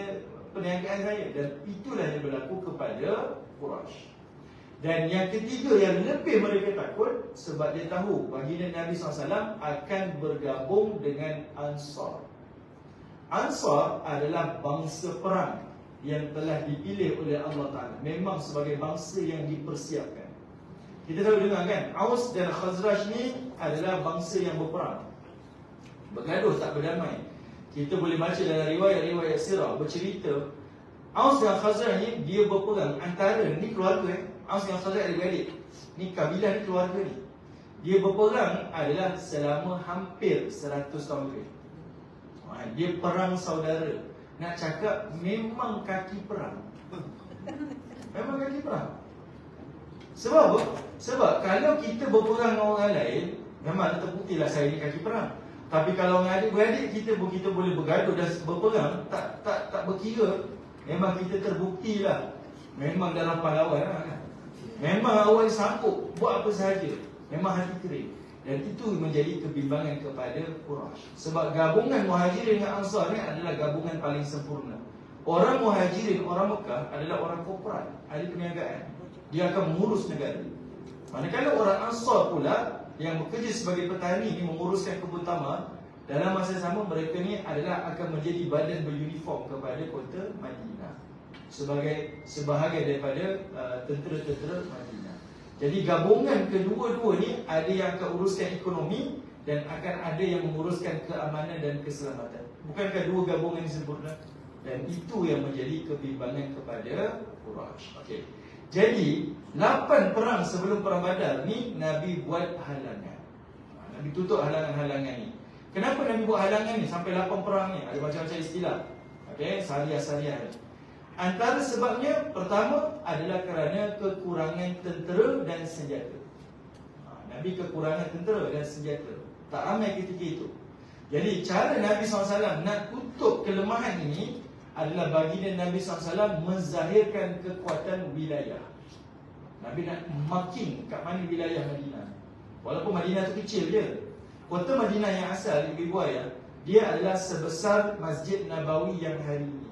perniagaan saya. Dan itulah yang berlaku kepada Quraisy. Dan yang ketiga yang lebih mereka takut, sebab dia tahu baginda Nabi SAW akan bergabung dengan Ansar. Ansar adalah bangsa perang yang telah dipilih oleh Allah Ta'ala, memang sebagai bangsa yang dipersiapkan. Kita tahu dengar kan, Aus dan Khazraj ni adalah bangsa yang berperang, bergaduh tak berdamai. Kita boleh baca dalam riwayat-riwayat sirah bercerita Aus dan Khazraj ni dia berperang antara ni keluarga Aus dan Khazraj adik-beradik. Ni kabilah ni, keluarga ni. Dia berperang adalah selama hampir 100 tahun lebih. Dia perang saudara. Nak cakap memang kaki perang. Memang kaki perang. Sebab apa? Sebab kalau kita berperang dengan orang lain, memang terbuktilah saya ni kaki perang. Tapi kalau dengan adik-beradik kita boleh bergaduh dan berperang, tak berkira. Memang kita terbuktilah. Memang dalam pahlawan kan. Memang awal sanggup buat apa sahaja. Memang hati kering. Dan itu menjadi kebimbangan kepada Quraisy. Sebab gabungan Muhajirin dengan Ansar ni adalah gabungan paling sempurna. Orang Muhajirin, orang Mekah adalah orang korporat, ahli perniagaan. Dia akan mengurus negara. Manakala orang Ansar pula yang bekerja sebagai petani ni menguruskan kebun tamar, dalam masa sama mereka ni adalah akan menjadi badan beruniform kepada kota Madinah sebagai sebahagian daripada tentera-tentera Madinah. Jadi gabungan kedua-dua ni ada yang akan uruskan ekonomi dan akan ada yang menguruskan keamanan dan keselamatan. Bukankah dua gabungan ini sempurna? Dan itu yang menjadi kebimbangan kepada Quraisy. Okey. Jadi 8 perang sebelum Perang Badar ni Nabi buat halangan. Nabi tutup halangan-halangan ni. Kenapa Nabi buat halangan ni sampai 8 perang ni? Ada macam-macam istilah. Okey, syariah-syariah. Antara sebabnya pertama adalah kerana kekurangan tentera dan senjata. Nabi kekurangan tentera dan senjata, tak ramai ketika itu. Jadi cara Nabi SAW nak tutup kelemahan ini adalah baginda Nabi SAW menzahirkan kekuatan wilayah. Nabi nak marking kat mana wilayah Madinah. Walaupun Madinah tu kecil je. Kota Madinah yang asal di riwayat, dia adalah sebesar Masjid Nabawi yang hari ini.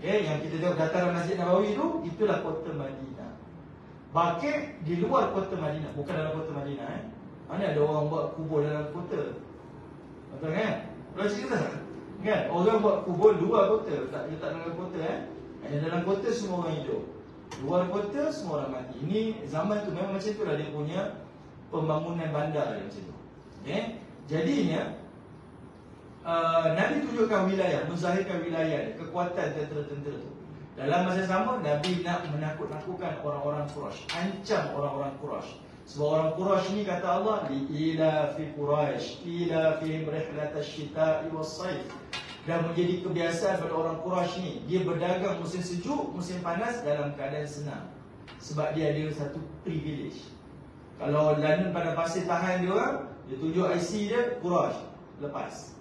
Okay, yang kita tengok dataran Masjid Nabawi itu, itulah kota Madinah. Baqi' di luar kota Madinah, bukan dalam kota Madinah. Mana ada orang buat kubur dalam kota? Betul kan? Kalau cerita kan? Orang buat kubur luar kota, tak letak dalam kota. Hanya dalam kota semua orang hidup, luar kota semua orang mati. Ini zaman tu memang macam tu lah dia punya pembangunan bandar dia macam tu. Okay? Jadinya Nabi tunjukkan wilayah, menzahirkan wilayah, kekuatan tentera-tentera tu. Dalam masa sama, Nabi nak menakut-nakutkan orang-orang Quraisy, ancam orang-orang Quraisy. Sebab orang Quraisy ni kata Allah, ila fi Quraisy, ila fihim rihlat asy-syita'i was-sayf. Dan menjadi kebiasaan pada orang Quraisy ni, dia berdagang musim sejuk, musim panas dalam keadaan senang. Sebab dia ada satu privilege. Kalau London pada pasir tahan dia orang, dia tunjuk IC dia, Quraisy, lepas.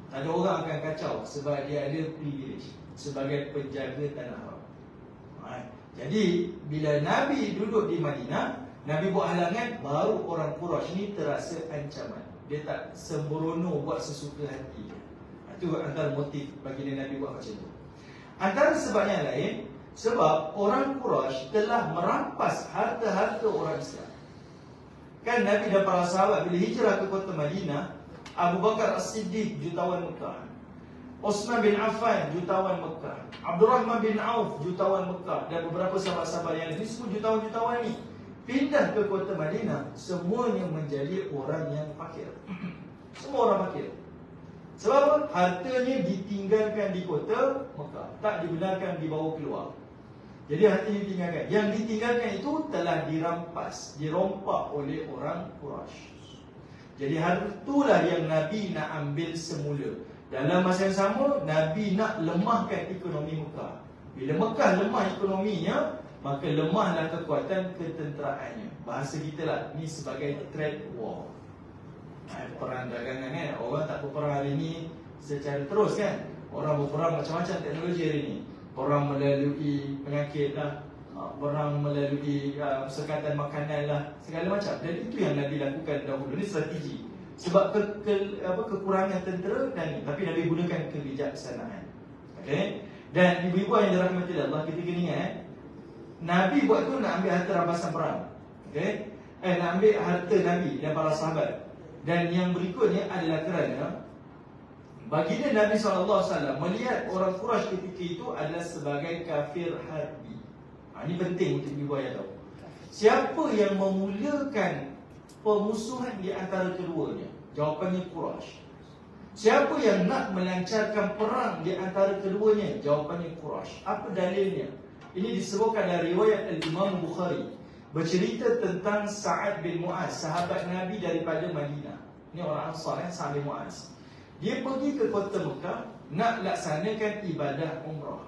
Tak ada orang akan kacau sebab dia ada privilege sebagai penjaga tanah haram. Jadi bila Nabi duduk di Madinah, Nabi buat halangan, baru orang Quraisy ni terasa ancaman. Dia tak sembrono buat sesuka hati. Itu antara motif baginda Nabi buat macam tu. Antara sebab yang lain, sebab orang Quraisy telah merampas harta-harta orang Islam. Kan Nabi dan para sahabat bila hijrah ke kota Madinah, Abu Bakar As-Siddiq jutawan Mekah, Osman bin Affan jutawan Mekah, Abdurrahman bin Auf jutawan Mekah, dan beberapa sahabat-sahabat yang lain, semua jutawan-jutawan ni pindah ke kota Madinah, semuanya menjadi orang yang fakir. Semua orang fakir. Sebab apa? Hartanya ditinggalkan di kota Mekah, tak dibenarkan dibawa keluar. Jadi hartanya ditinggalkan. Yang ditinggalkan itu telah dirampas, dirompak oleh orang Quraisy. Jadi hartulah yang Nabi nak ambil semula. Dalam masa yang sama, Nabi nak lemahkan ekonomi Mekah. Bila Mekah lemah ekonominya, maka lemahlah kekuatan ketenteraannya. Bahasa kita lah, ni sebagai trade war. Perang dagangan kan, orang tak berperang hari ni secara terus kan. Orang berperang macam-macam teknologi hari ni. Perang melalui penyakit lah, perang melalui sekatan makanan lah, segala macam. Dan itu yang Nabi lakukan dahulu. Ini strategi. Sebab kekurangan tentera dan ni. Tapi Nabi gunakan kebijaksanaan. Okay? Dan ibu-ibu yang dirahmati Allah, kita kena ingat Nabi buat tu nak ambil harta rampasan perang. Okay? Nak ambil harta Nabi dan para sahabat. Dan yang berikutnya adalah kerana baginda Nabi SAW melihat orang Quraisy ketika itu adalah sebagai kafir harbi. Ini penting untuk ibu ayah tahu. Siapa yang memulakan pemusuhan di antara keduanya? Jawapannya Quraisy. Siapa yang nak melancarkan perang di antara keduanya? Jawapannya Quraisy. Apa dalilnya? Ini disebutkan dari riwayat Al-Imam Bukhari, bercerita tentang Sa'ad bin Mu'az, sahabat Nabi daripada Madinah. Ini orang Ansar, Sa'ad bin Mu'az. Dia pergi ke kota Mekah nak laksanakan ibadah umrah.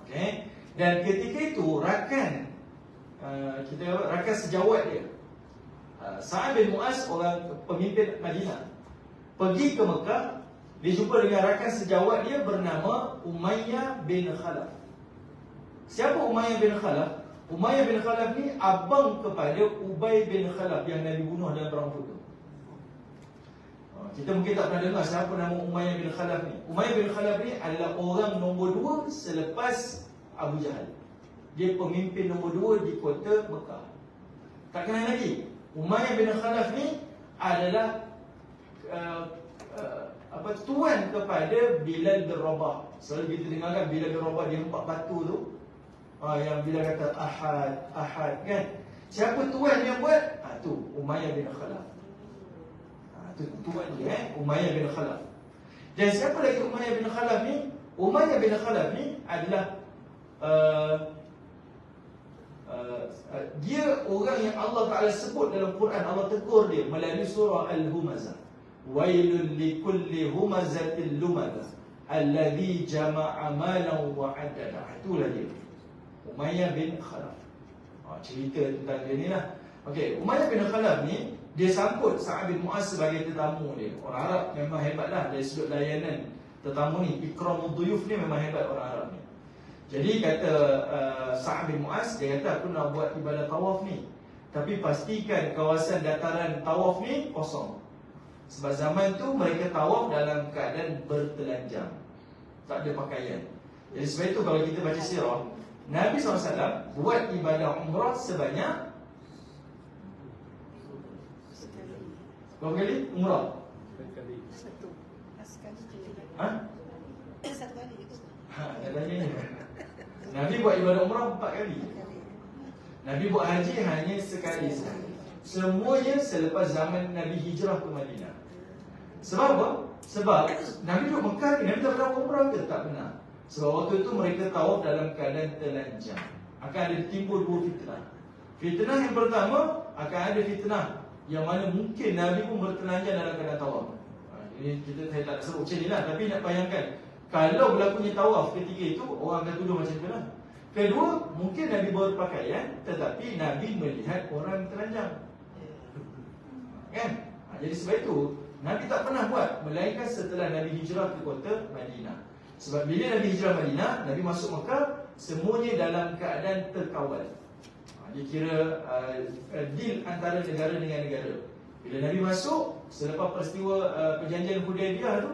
Okay? Dan ketika itu rakan sejawat dia, Sa'ad bin Mu'az, orang pemimpin Madinah, pergi ke Mekah. Dia jumpa dengan rakan sejawat dia bernama Umayyah bin Khalaf. Siapa Umayyah bin Khalaf? Umayyah bin Khalaf ni abang kepada Ubay bin Khalaf yang Nabi bunuh dalam perang Uhud. Kita mungkin tak pernah dengar siapa nama Umayyah bin Khalaf ni. Umayyah bin Khalaf ni adalah orang nombor 2 selepas Abu Jahal. Dia pemimpin nombor 2 di kota Mekah. Tak kenal lagi. Umayyah bin Khalaf ni adalah tuan kepada Bilal bin Rabah. Selalu kita dengarkan Bilal bin Rabah dia empat batu tu. Yang bila kata Ahad kan. Siapa tuan yang buat? Tu Umayyah bin Khalaf. Tu tuan dia Umayyah bin Khalaf. Dan siapa lagi Umayyah bin Khalaf ni? Umayyah bin Khalaf ni adalah dia orang yang Allah Ta'ala sebut dalam Quran. Allah tegur dia melalui surah Al-Humazah. Wailul likulli humazatil lumazah alladhi jama'a malan wa adada. Itulah dia, Umayyah bin Khalaf. Cerita tentang dia ni lah. Okey, Umayyah bin Khalaf ni dia sambut Sa'ad bin Mu'az sebagai tetamu dia. Orang Arab memang hebat lah dari sudut layanan tetamu ni. Ikramud duyuf ni memang hebat orang Arab ni. Jadi kata Sa'ad bin Mu'az, dia kata aku nak buat ibadah tawaf ni, tapi pastikan kawasan dataran tawaf ni kosong. Sebab zaman tu mereka tawaf dalam keadaan bertelanjang, tak ada pakaian. Jadi sebab itu kalau kita baca sirah, Nabi SAW buat ibadah umrah sebanyak berapa kali umrah? Satu. Satu kali. Dah tanya ni. Nabi buat ibadah umrah 4 kali. Nabi buat haji hanya sekali sahaja. Semuanya selepas zaman Nabi hijrah ke Madinah. Sebab apa? Sebab Nabi duduk Mekah ni, Nabi tak pernah umrah ke? Tak pernah. Sebab waktu itu mereka tawaf dalam keadaan telanjang. Akan ada timbul 2 fitnah. Fitnah yang pertama, akan ada fitnah yang mana mungkin Nabi pun bertelanjang dalam keadaan tawaf. Ini saya tak sebut macam ni lah, tapi nak bayangkan kalau berlakunya tawaf ketika itu, orang akan tuduh macam tu lah. Kedua, mungkin Nabi berpakaian, tetapi Nabi melihat orang telanjang. Kan? Jadi sebab itu Nabi tak pernah buat, melainkan setelah Nabi hijrah ke kota Madinah. Sebab bila Nabi hijrah Madinah, Nabi masuk Mekah, semuanya dalam keadaan terkawal. Dia kira deal antara negara dengan negara. Bila Nabi masuk, selepas peristiwa perjanjian Hudaybiyah tu,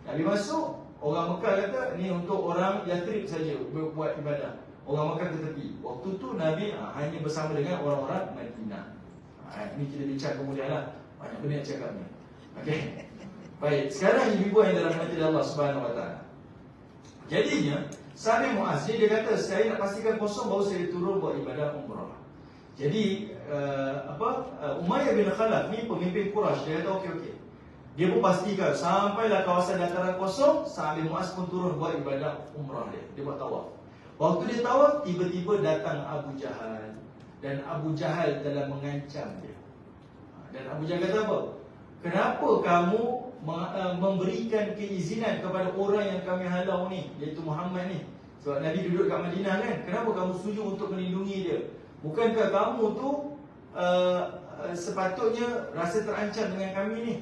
Nabi masuk, orang Mekah kata ni untuk orang Yathrib saja buat ibadah. Orang Mekah ke tepi. Waktu tu Nabi hanya bersama dengan orang-orang Madinah. Ini kita bincang kemudian lah. Banyak benda nak cakap ni. Okey. Baik, sekarang ibu-ibu yang dirahmati Allah Subhanahu Wa Taala. Jadinya, Sa'ad bin Mu'az dia kata, saya nak pastikan kosong baru saya turun buat ibadah umrah. Jadi Umayyah bin Khalaf ni pemimpin Quraisy, dia kata okey. Dia pun pastikan sampailah kawasan dataran kosong, Sa'ad bin Mu'az pun turun buat ibadah umrah dia. Dia buat tawaf. Waktu dia tawaf, tiba-tiba datang Abu Jahal. Dan Abu Jahal telah mengancam dia. Dan Abu Jahal kata apa? Kenapa kamu memberikan keizinan kepada orang yang kami halau ni, iaitu Muhammad ni? Sebab Nabi duduk kat Madinah kan. Kenapa kamu setuju untuk melindungi dia? Bukankah kamu tu sepatutnya rasa terancam dengan kami ni?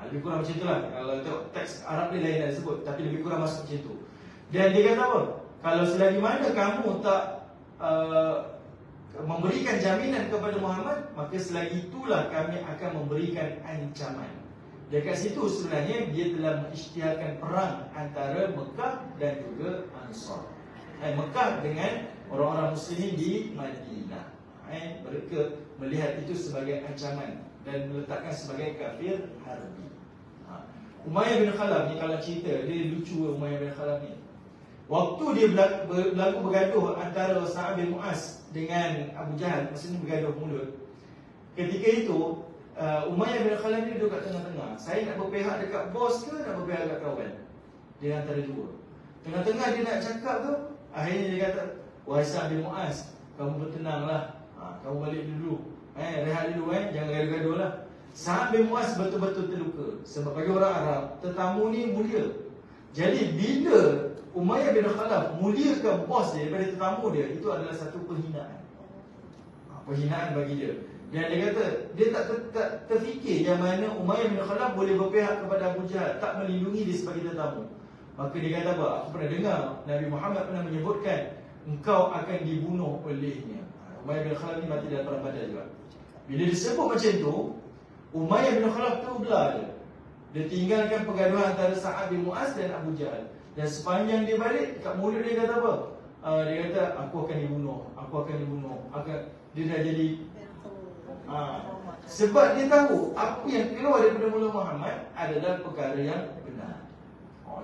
Lebih kurang macam itulah. Kalau tengok teks Arab dia lain dah sebut, tapi lebih kurang masuk macam tu. Dan dia kata apa? Kalau selagi mana kamu tak memberikan jaminan kepada Muhammad, maka selagi itulah kami akan memberikan ancaman. Dekat situ sebenarnya dia telah mengisytiharkan perang antara Mekah dan juga Ansar. Mekah dengan orang-orang muslimin di Madinah. Mereka melihat itu sebagai ancaman dan meletakkan sebagai kafir harbi. Umayyah bin Khalaf ni kalau cerita, dia lucu Umayyah bin Khalaf ni. Waktu dia berlaku bergaduh antara Sa'ad bin Mu'az dengan Abu Jahal, maksudnya bergaduh mulut. Ketika itu Umayyah bin Khalaf ni duduk kat tengah-tengah. Saya nak berpihak dekat bos ke nak berpihak dekat kawan? Dia antara dua. Tengah-tengah dia nak cakap tu, akhirnya dia kata, wahai Sa'ad bin Mu'az, kamu bertenanglah, kamu balik dulu, rehat dulu, jangan gaduh-gaduh lah. Sa'ad bin Mu'az betul-betul terluka. Sebab bagi orang Arab, tetamu ni mulia. Jadi bila Umayyah bin Khalaf muliakan bos dia daripada tetamu dia, itu adalah satu penghinaan. Penghinaan bagi dia. Dan dia kata, dia tak terfikir yang mana Umayyah bin Khalaf boleh berpihak kepada Abu Jahal, tak melindungi dia sebagai tetamu. Maka dia kata apa? Aku pernah dengar Nabi Muhammad pernah menyebutkan engkau akan dibunuh olehnya. Umayyah bin Khalaf ni mati dalam perang Badar juga. Bila disebut macam tu, Umayyah bin Khalaf tu belah dia. Dia tinggalkan pergaduhan antara Sa'ad bin Mu'az dan Abu Jahal. Dan sepanjang dia balik, kat mulut dia kata apa? Dia kata, aku akan dibunuh. Dia dah jadi sebab dia tahu apa yang keluar daripada mulut Muhammad adalah perkara yang benar.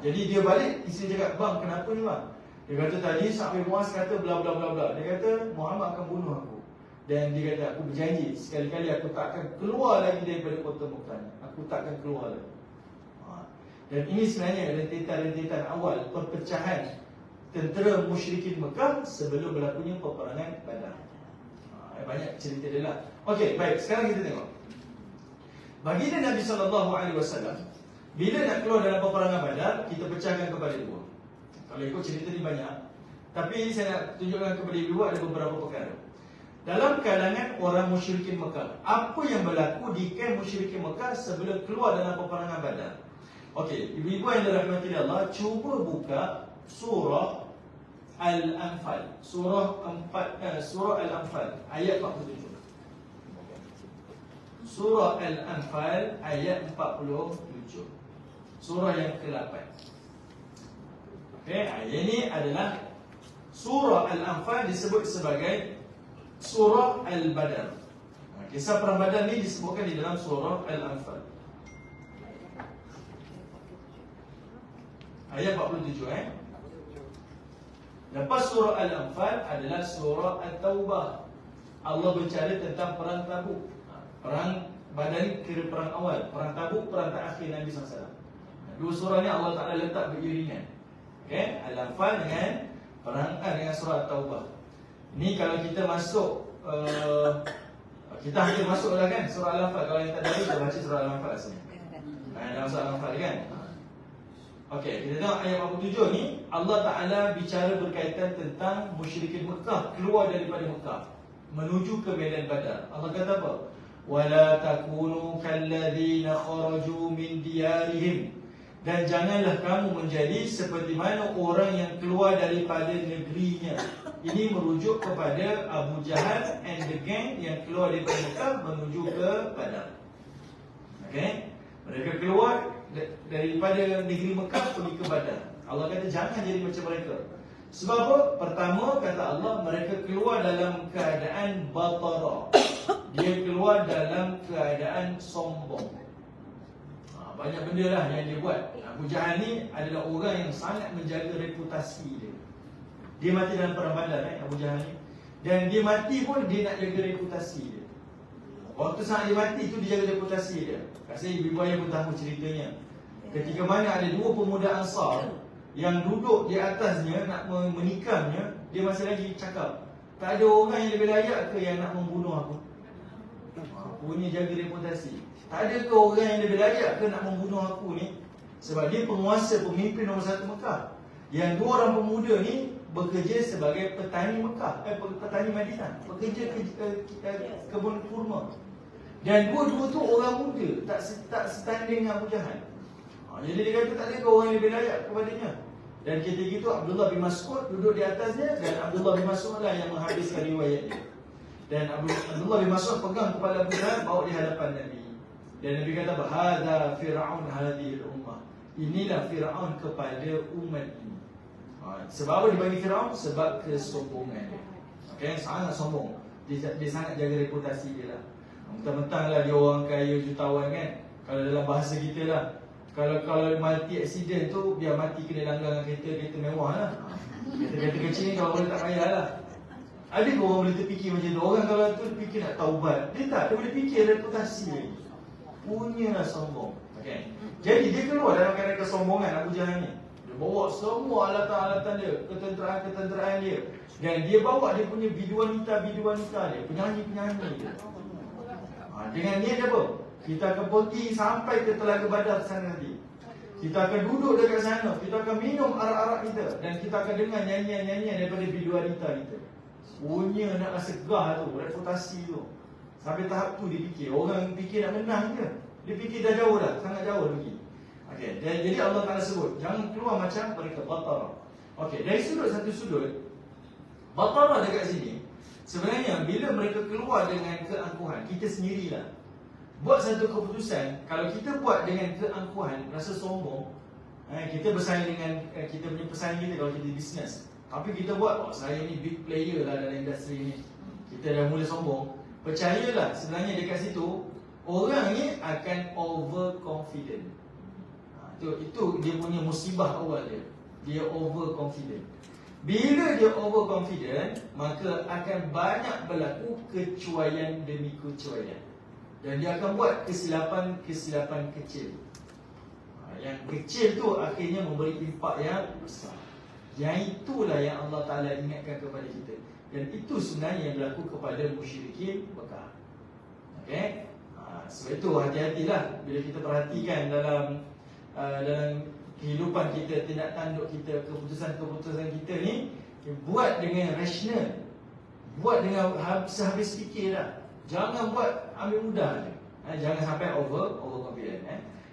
Jadi dia balik, isteri cakap, bang kenapa ni bang? Dia kata tadi Sa'ad bin Mu'az kata bla bla bla bla. Dia kata Muhammad akan bunuh aku. Dan dia kata, aku berjanji sekali-kali aku tak akan keluar lagi daripada kota Mekah. Aku tak akan keluar lagi. Dan ini sebenarnya rentetan-rentetan awal perpecahan tentera musyrikin Mekah sebelum berlakunya peperangan Badar. Banyak cerita dia lah. Okey, baik, sekarang kita tengok. Baginda Nabi SAW, bila nak keluar dalam peperangan Badar, kita pecahkan kepada dua. Kalau ikut cerita ni banyak, tapi saya nak tunjukkan kepada ibu ada beberapa perkara. Dalam kalangan orang musyrikin Mekah, apa yang berlaku di kamp musyrikin Mekah sebelum keluar dalam peperangan Badar? Okey, ibu-ibu yang dirahmati Allah, cuba buka surah Al-Anfal. Surah Al-Anfal ayat 47. Surah Al-Anfal ayat 47. Surah yang ke-8. Okey, ini adalah surah Al-Anfal disebut sebagai surah Al-Badar. Kisah perang Badar ni disebutkan di dalam surah Al-Anfal. Ayat 47 Lepas surah Al-Anfal adalah surah At-Taubah. Allah berbicara tentang perang Tabuk. Perang Badar ni kira perang awal, perang Tabuk perang terakhir Nabi SAW. Dua surah ni Allah Ta'ala letak beriringan. Okay? Al-Anfal dengan surah At-Taubah. Ni kalau kita masuk kita hampir masuk lah kan surah Al-Anfal. Kalau yang tak ada kita baca surah Al-Anfal asli. Dalam surah Al-Anfal kan. Okey, kita tengok ayat 47 ni, Allah Ta'ala bicara berkaitan tentang musyrikin Mekah keluar daripada Mekah menuju ke medan Badar. Allah kata apa? Wala takunu kalladzina kharaju min diyarihim. Dan janganlah kamu menjadi seperti mana orang yang keluar daripada negerinya. Ini merujuk kepada Abu Jahal and the gang yang keluar dari Mekah menuju ke Badar. Okay? Mereka keluar daripada negeri Mekah pergi ke Badar. Allah kata jangan jadi macam mereka. Sebab apa? Pertama kata Allah, mereka keluar dalam keadaan batara. Dia keluar dalam keadaan sombong. Banyak benda lah yang dia buat. Abu Jahal ni adalah orang yang sangat menjaga reputasi dia. Dia mati dalam perang Badar Abu Jahal ni. Dan dia mati pun dia nak jaga reputasi dia. Waktu saat dia mati tu dia jaga reputasi dia. Rasanya ibu ayah pun tahu ceritanya. Ketika mana ada dua pemuda Ansar yang duduk di atasnya nak menikamnya, dia masih lagi cakap, tak ada orang yang lebih layak ke yang nak membunuh aku? Punya jaga reputasi. Tak ada ke orang yang lebih layak ke nak membunuh aku ni? Sebab dia penguasa, pemimpin nombor 1 Mekah. Yang dua orang pemuda ni bekerja sebagai petani Mekah, petani Madinah, bekerja kebun kurma. Dan dua-dua tu orang muda, tak setanding dengan Abu Jahal. Jadi dia kata tak ada ke orang yang lebih layak kepadanya. Dan ketika itu Abdullah bin Mas'ud duduk di atasnya, dan Abdullah bin Mas'ud lah yang menghabiskan riwayat dia. Dan Abdullah bin Mas'ud pegang kepala Abu Jahal, bawa di hadapan Nabi. Dan Nabi kata, "Hadza Fir'aun hadhil ummah." Inilah Fir'aun kepada umat ini. Sebab apa dipanggil Fir'aun? Sebab kesombongan. Okay, sangat sombong. Dia sangat jaga reputasi dia lah. Mentang-mentang lah dia orang kaya jutawan kan. Kalau dalam bahasa kita lah, Kalau mati accident tu, biar mati kena langgar dengan kereta mewah lah. Kereta kecil ni kalau boleh tak payah lah. Ada ke orang boleh terfikir macam tu? Orang kalau tu fikir nak taubat, dia tak, dia boleh fikir reputasi dia. Punyalah sombong. Okay. Jadi dia keluar dalam keadaan kesombongan Abu Jahal ni. Dia bawa semua alatan-alatan dia, ketenteraan dia. Dan dia bawa dia punya biduanita dia, penyanyi-penyanyi dia. Dengan niat apa? Kita akan pergi sampai ke Telaga Badar sana nanti. Kita akan duduk dekat sana, kita akan minum arak-arak kita, dan kita akan dengar nyanyian-nyanyian daripada biduanita kita. Punya nak rasa gah tu, reputasi tu. Sampai tahap tu dia fikir, orang fikir nak menang je. Dia fikir dah jauh dah, sangat jauh lagi. Okay, jadi Allah Ta'ala sebut, jangan keluar macam mereka batara. Okay, dari satu sudut, batara dekat sini, sebenarnya bila mereka keluar dengan keangkuhan, kita sendirilah buat satu keputusan. Kalau kita buat dengan keangkuhan, rasa sombong, kita bersaing dengan kita punya pesaing kita kalau kita bisnes. Tapi kita buat, saya ni big player lah dalam industri ni, kita dah mula sombong. Percayalah, sebenarnya dekat situ orang ni akan overconfident. Itu dia punya musibah awal dia. Dia overconfident. Bila dia overconfident, maka akan banyak berlaku kecuaian demi kecuaian. Dan dia akan buat kesilapan kecil. Yang kecil tu akhirnya memberi impak yang besar. Yang itulah yang Allah Ta'ala ingatkan kepada kita. Dan itu sebenarnya yang berlaku kepada musyrikin Mekah. Okay? Sebab itu hati-hatilah bila kita perhatikan dalam kehidupan kita, tindak tanduk kita, keputusan-keputusan kita ni, buat dengan rasional, buat dengan sehabis fikir lah. Jangan buat ambil mudah je. Jangan sampai overconfident.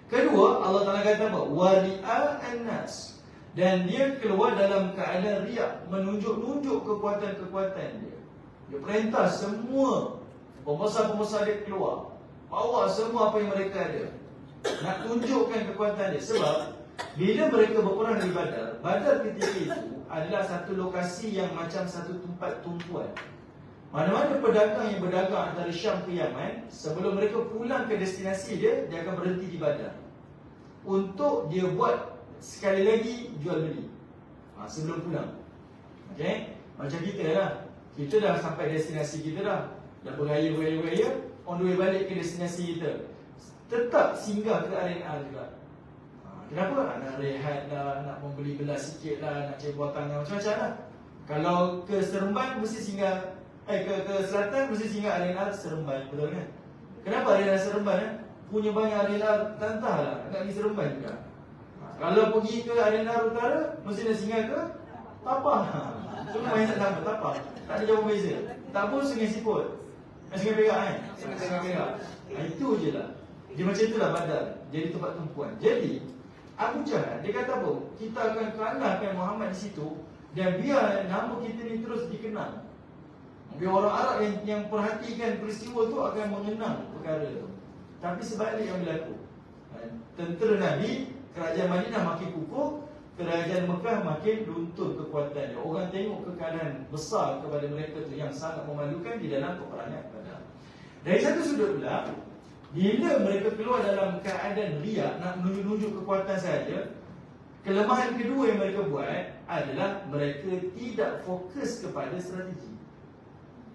Kedua, Allah Ta'ala kata apa? Wari'a'an nas. Dan dia keluar dalam keadaan riak, menunjuk-nunjuk kekuatan-kekuatan dia. Dia perintah semua pembesar-pembesar dia keluar, bawa semua apa yang mereka ada, nak tunjukkan kekuatan dia. Sebab bila mereka berperang di Badar, Badar ketika itu adalah satu lokasi yang macam satu tempat tumpuan. Mana-mana pedagang yang berdagang antara Syam ke Yaman, sebelum mereka pulang ke destinasi dia, dia akan berhenti di Badar untuk dia buat sekali lagi jual beli sebelum pulang. Okay? Macam kita lah, kita dah sampai destinasi kita dah bergaya, on the way balik ke destinasi kita, tetap singgah ke R&R juga. Kenapa? Nak rehat lah, nak membeli belas sikit lah, nak cebur tangan, macam-macam lah. Kalau ke Seremban mesti singgah, ke selatan mesti singgah R&R Seremban, betul kan? Kenapa R&R Seremban? Punya banyak R&R tantah lah, nak pergi Seremban juga. Kalau pergi ke R&R Utara, mesti nak singgah ke Tapah. Semua yang sama, Tapah. Tak ada jauh beza. Tak pun Sungai Siput, Sungai Perak kan? Sungai Perak. Itu je lah. Dia macam itulah Badar, jadi tempat tumpuan. Jadi Abu Jahal, dia kata apa? Kita akan kalahkan Muhammad di situ Dan biar nama kita ni terus dikenal. Biar orang Arab yang perhatikan peristiwa tu akan mengenang perkara tu. Tapi sebaliknya yang berlaku, tentera Nabi, kerajaan Madinah makin kukuh, kerajaan Mekah makin luntur kekuatannya. Orang tengok kekalahan besar kepada mereka tu yang sangat memalukan di dalam peperangan Badar. Dari satu sudut pula, bila mereka keluar dalam keadaan riak, nak menunjuk kekuatan saja, kelemahan kedua yang mereka buat adalah mereka tidak fokus kepada strategi.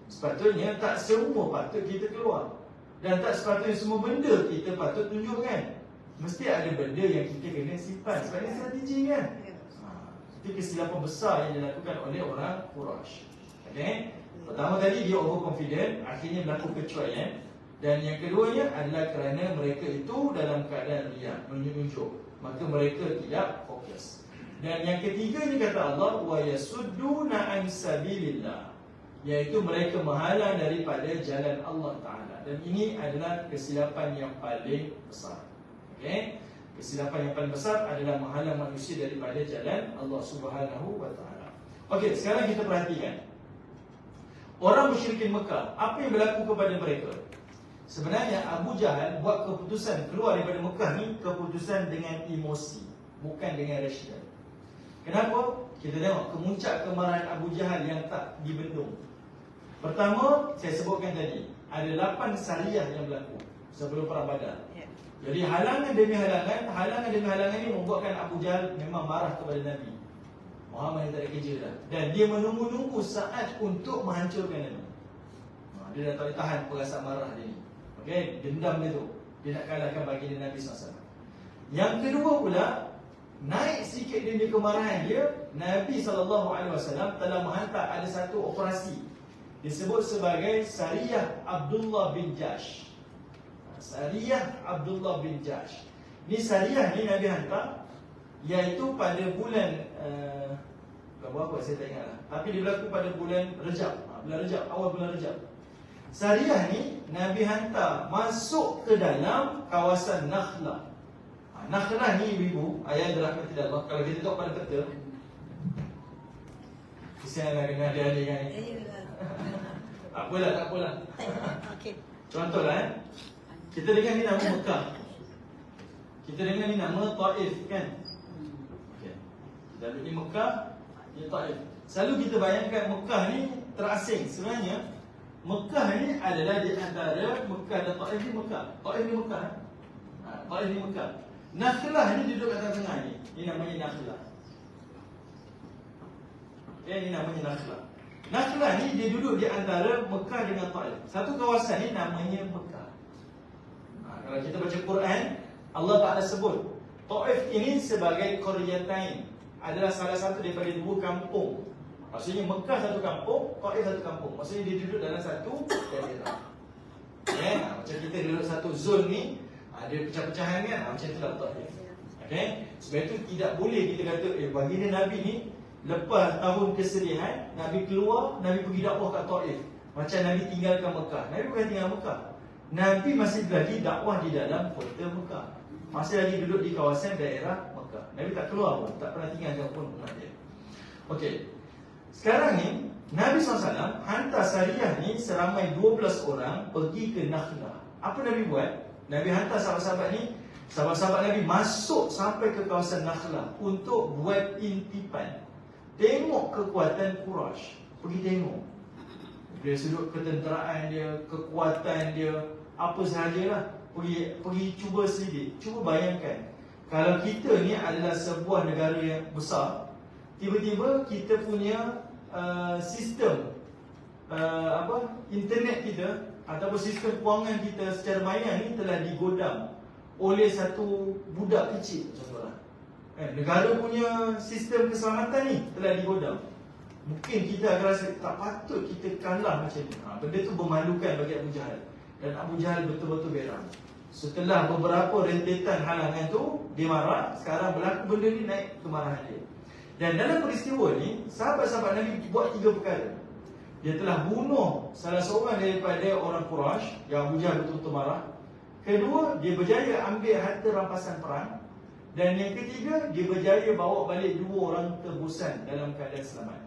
Sepatutnya tak semua patut kita keluar, dan tak sepatutnya semua benda kita patut tunjukkan. Mesti ada benda yang kita kena simpan sebagai strategi kan. Itu kesilapan besar yang dilakukan oleh orang Quraisy. Okay? Pertama tadi dia overconfident, akhirnya berlaku kecuaian. Dan yang keduanya adalah kerana mereka itu dalam keadaan riak, menunjuk, maka mereka tidak fokus. Dan yang ketiga ni kata Allah, wa yasudduna an sabilillah, iaitu mereka menghalang daripada jalan Allah Ta'ala. Dan ini adalah kesilapan yang paling besar. Okay? Kesilapan yang paling besar adalah menghalang manusia daripada jalan Allah Subhanahu wa Ta'ala. Okey, sekarang kita perhatikan orang musyrikin Mekah, apa yang berlaku kepada mereka? Sebenarnya Abu Jahal buat keputusan keluar daripada Mekah ni, keputusan dengan emosi, bukan dengan rasional. Kenapa? Kita tengok kemuncak kemarahan Abu Jahal yang tak dibendung. Pertama, saya sebutkan tadi, ada 8 syariah yang berlaku sebelum perang Badar. Jadi halangan demi halangan ini membuatkan Abu Jahal memang marah kepada Nabi Muhammad yang tak ada kerja dah. Dan dia menunggu-nunggu saat untuk menghancurkan Nabi. Dia dah tak boleh tahan perasaan marah dia ni. Okay, dendam dia tu. Dia nak kalahkan baginda Nabi SAW. Yang kedua pula, naik sikit dia kemarahan dia, Nabi SAW telah menghantar ada satu operasi disebut sebagai Sariyah Abdullah bin Jash. Sariyah Abdullah bin Jash. Ni Sariyah ni Nabi hantar, iaitu pada bulan berapa saya tak ingat lah. Tapi dia berlaku pada bulan Rejab, bulan Rejab, awal bulan Rejab. Sariyah ni Nabi hantar masuk ke dalam kawasan Nakhlah. Nakhlah ni ibu, ayah dirahmati Allah. Kalau kita tengok pada peta, kesianlah kena adik-adik kan ni. Tak apalah. Okey. Contohlah kita dengar ni nama Mekah, kita dengar ni nama Taif kan. Okey, kita ambil ni Mekah, ni Taif. Selalu kita bayangkan Mekah ni terasing. Sebenarnya Mekah ni adalah di antara Mekah dan Taif ni Mekah. Taif ni Mekah. Taif ni Mekah. Nakhlah ni duduk kat tengah ni. Ni namanya Nakhlah. Ni namanya Nakhlah. Nakhlah ni dia duduk di antara Mekah dengan Taif. Satu kawasan ni namanya Mekah. Kalau kita baca Quran, Allah Ta'ala sebut Taif ini sebagai Qaryatain, adalah salah satu daripada 2 kampung. Maksudnya Mekah satu kampung, Taif satu kampung. Maksudnya dia duduk dalam satu daerah. Macam kita duduk satu zon ni, ada pecah-pecahan kan, macam itulah Taif. Sebab itu tidak boleh kita kata baginda Nabi ni lepas tahun kesedihan, Nabi keluar, Nabi pergi dakwah kat Taif, macam Nabi tinggalkan Mekah. Nabi bukan tinggal Mekah, Nabi masih lagi dakwah di dalam kota Mekah, masih lagi duduk di kawasan daerah Mekah. Nabi tak keluar pun, tak pernah tinggalkan pun umat dia. Okey, sekarang ni Nabi SAW hantar Sariyah ni seramai 12 orang pergi ke Nakhlah. Apa Nabi buat? Nabi hantar sahabat-sahabat ni, sahabat-sahabat Nabi masuk sampai ke kawasan Nakhlah untuk buat intipan. Tengok kekuatan Quraisy, pergi tengok dari sudut ketenteraan dia, kekuatan dia, apa sahajalah. Pergi cuba selidik. Cuba bayangkan, kalau kita ni adalah sebuah negara yang besar, tiba-tiba kita punya sistem internet kita ataupun sistem kewangan kita secara maya ni telah digodam oleh satu budak kecil, contohlah. Negara punya sistem keselamatan ni telah digodam. Mungkin kita akan rasa tak patut kita kalah macam ni. Benda tu memalukan bagi Abu Jahal. Dan Abu Jahal betul-betul berang. Setelah beberapa rentetan halangan tu, dia marah. Sekarang berlaku benda ni, naik kemarahan dia. Dan dalam peristiwa ni, sahabat-sahabat Nabi buat 3 perkara. Dia telah bunuh salah seorang daripada orang Quraisy yang Abu Jahal betul-betul marah. Kedua, dia berjaya ambil harta rampasan perang. Dan yang ketiga, dia berjaya bawa balik 2 orang tebusan dalam keadaan selamat.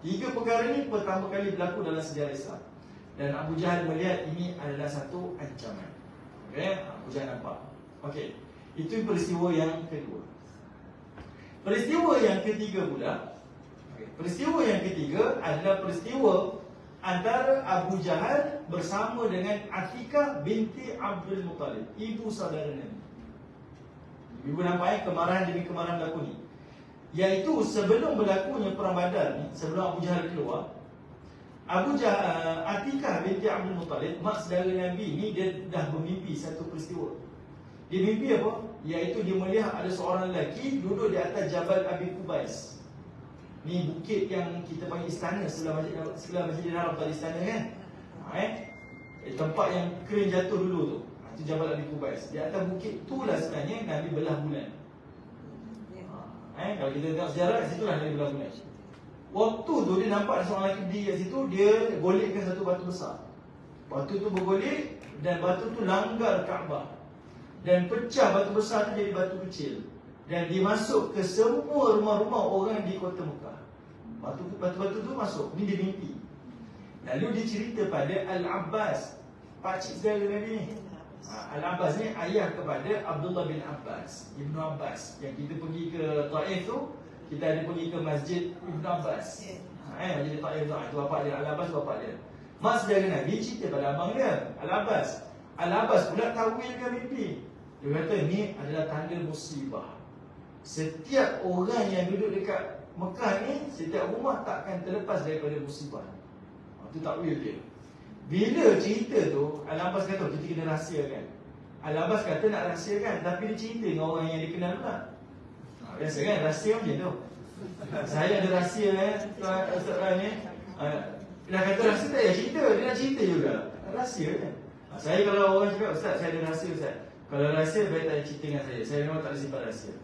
3 perkara ni pertama kali berlaku dalam sejarah Islam. Dan Abu Jahal melihat ini adalah satu ancaman. Okay? Abu Jahal nampak. Okey, itu peristiwa yang kedua. Peristiwa yang ketiga pula, peristiwa yang ketiga adalah peristiwa antara Abu Jahal bersama dengan Atikah binti Abdul Muttalib, ibu saudara Nabi. Ibu nampak kemarahan demi kemarahan berlaku ni. Iaitu sebelum berlakunya perang Badar ni, sebelum Abu Jahal keluar, Atikah binti Abdul Muttalib, mak saudara Nabi ni, dia dah bermimpi satu peristiwa. Dia mimpi apa? Iaitu dia melihat ada seorang lelaki duduk di atas Jabal Abi Qubais. Ni bukit yang kita panggil istana sebelah Masjidil Haram, tadi istana kan? Tempat yang kering jatuh dulu tu. Itu Jabal Abi Qubais. Di atas bukit itulah sebenarnya Nabi belah bulan. Kalau kita tengok sejarah, kat situlah Nabi belah bulan. Waktu tu dia nampak ada seorang lelaki berdiri kat situ, dia golekkan satu batu besar. Batu tu bergolek dan batu tu langgar Kaabah. Dan pecah batu besar tu jadi batu kecil. Dan dia masuk ke semua rumah-rumah orang di kota Mekah. Batu-batu tu masuk. Ni dia mimpi. Lalu dia cerita pada Al-Abbas, pakcik saudara Nabi ni. Al-Abbas ni ayah kepada Abdullah bin Abbas, Ibnu Abbas. Yang kita pergi ke Taif tu, kita ada pergi ke Masjid Ibnu Abbas. Masjid Taif tu, itu bapak dia. Al-Abbas bapak dia. Mak saudara Nabi cerita pada abang dia, Al-Abbas. Al-Abbas pula tawilkan mimpi. Dia kata ni adalah tanda musibah. Setiap orang yang duduk dekat Mekah ni, setiap rumah takkan terlepas daripada musibah. Itu takwil dia. Bila cerita tu, Al-Abbas kata kita kena rahsiakan. Al-Abbas kata nak rahsiakan, tapi dia cerita dengan orang yang dia kenal pula. Biasa kan, rahsia macam tu. Saya ada rahsia Ustaz ni. Dia kata rahsia tak payah cerita, dia nak cerita juga. Rahsia kan. Saya kalau orang cakap, Ustaz saya ada rahsia Ustaz, kalau rahsia baik tak cerita dengan saya memang tak ada simpan rahsia.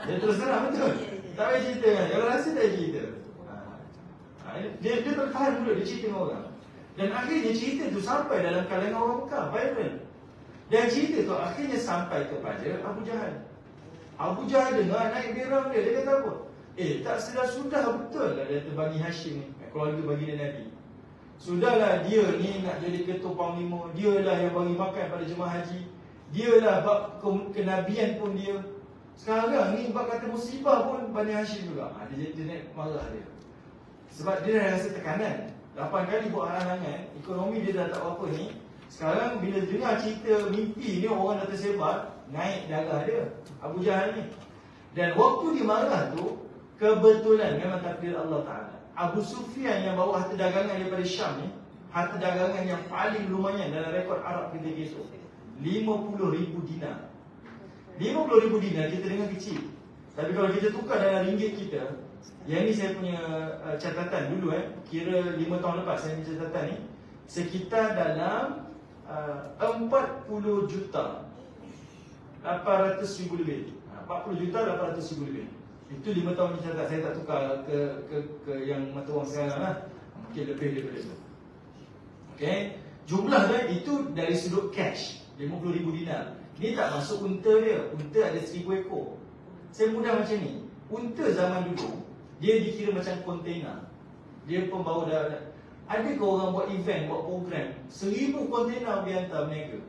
Dia terus terang betul. Tak payah cerita kan, kalau rahsia tak payah cerita. Dia tertahan dulu, dia cerita dengan orang. Dan akhirnya cerita tu sampai dalam kalangan orang Mekah, viral. Dan cerita tu akhirnya sampai kepada Abu Jahal. Abu Jahal dengar naik berang dia kata apa? Tak sudah betul lah dia Bani Hashim ni, keluarga baginda Nabi. Sudahlah dia ni nak jadi ketua panglima, dialah yang bagi makan pada jemaah haji, dialah bab kenabian pun dia. Sekarang ni bab kata musibah pun Bani Hashim juga. Dia naik marah dia. Sebab dia dah rasa tekanan. 8 kali buat halangan, ekonomi dia dah tak apa ni. Sekarang bila dengar cerita mimpi ni, orang dah tersebar, naik darah dia, Abu Jahal ni. Dan waktu dia marah tu, kebetulan memang takdir Allah Ta'ala, Abu Sufyan yang bawa harta dagangan daripada Syam ni, harta dagangan yang paling lumayan dalam rekod Arab ketika itu, 50,000 dinar. 50,000 dinar kita dengar kecil, tapi kalau kita tukar dalam ringgit kita, yang ni saya punya catatan dulu, kira 5 tahun lepas saya punya catatan ni, sekitar dalam 40 juta 800,000 lebih. 40 juta 800,000 lebih. Itu 5 tahun ni catat, saya tak tukar ke yang mata wang sekarang lah. Mungkin lebih daripada itu. Okay, jumlah dia itu dari sudut cash 50,000 dinar. Ni tak masuk unta dia. Unta ada 1,000 ekor. Saya mudah macam ni. Unta zaman dulu dia dikira macam kontainer. Dia pembawa dah. Adakah orang buat event, buat program 1,000 kontainer dihantar berniaga?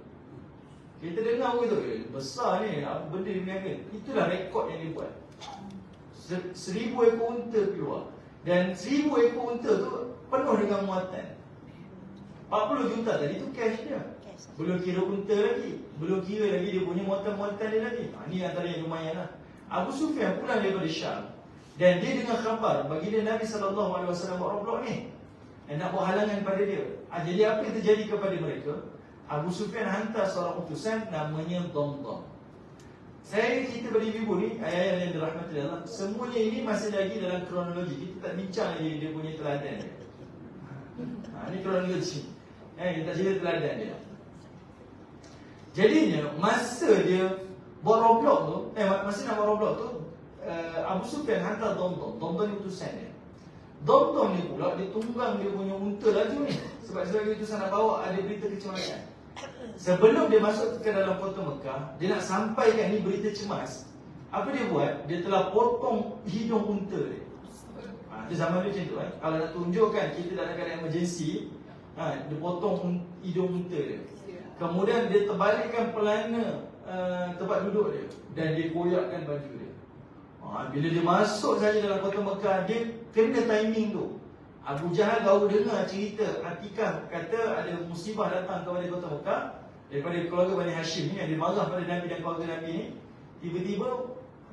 Kita dengar begitu, besar ni, apa benda dia berniaga. Itulah rekod yang dia buat. 1,000 ekor unta keluar. Dan 1,000 ekor unta tu penuh dengan muatan. 40 juta tadi tu cash dia. Belum kira unta lagi, belum kira lagi dia punya muatan-muatan dia lagi. Ni antara yang lumayan lah. Abu Sufyan pulang daripada Syam, dan dia dengar khabar baginda Nabi SAW buat roblok ni, dan nak buat halangan pada dia. Jadi apa yang terjadi kepada mereka? Abu Sufyan hantar seorang utusan namanya Damdam. Saya cerita pada ibu ni, ayah yang dirahmati Allah, semuanya ini masih lagi dalam kronologi. Kita tak bincang lagi dia punya teladan dia. Ini kronologi. Kita cerita teladan dia. Jadinya masa dia buat roblok tu, masa nak buat roblok tu, Abu Sufyan hantar Damdam. Damdam ni utusan dia. Damdam ni pula dia tunggang dia punya unta laju ni, sebab sebagai utusan nak bawa ada berita kecemasan. Sebelum dia masuk ke dalam kota Mekah, dia nak sampaikan ni berita cemas. Apa dia buat? Dia telah potong hidung unta dia. Itu zaman dia macam tu Kalau nak tunjukkan kita dalam keadaan emergency, dia potong hidung unta dia. Kemudian dia terbalikkan pelana tempat duduk dia dan dia koyakkan baju dia. Bila dia masuk saja dalam kota Mekah, dia kena timing tu. Abu Jahal baru dengar cerita Atikah kata ada musibah datang kepada kota Mekah daripada keluarga Bani Hashim ni, yang dia marah pada Nabi dan keluarga Nabi ni. Tiba-tiba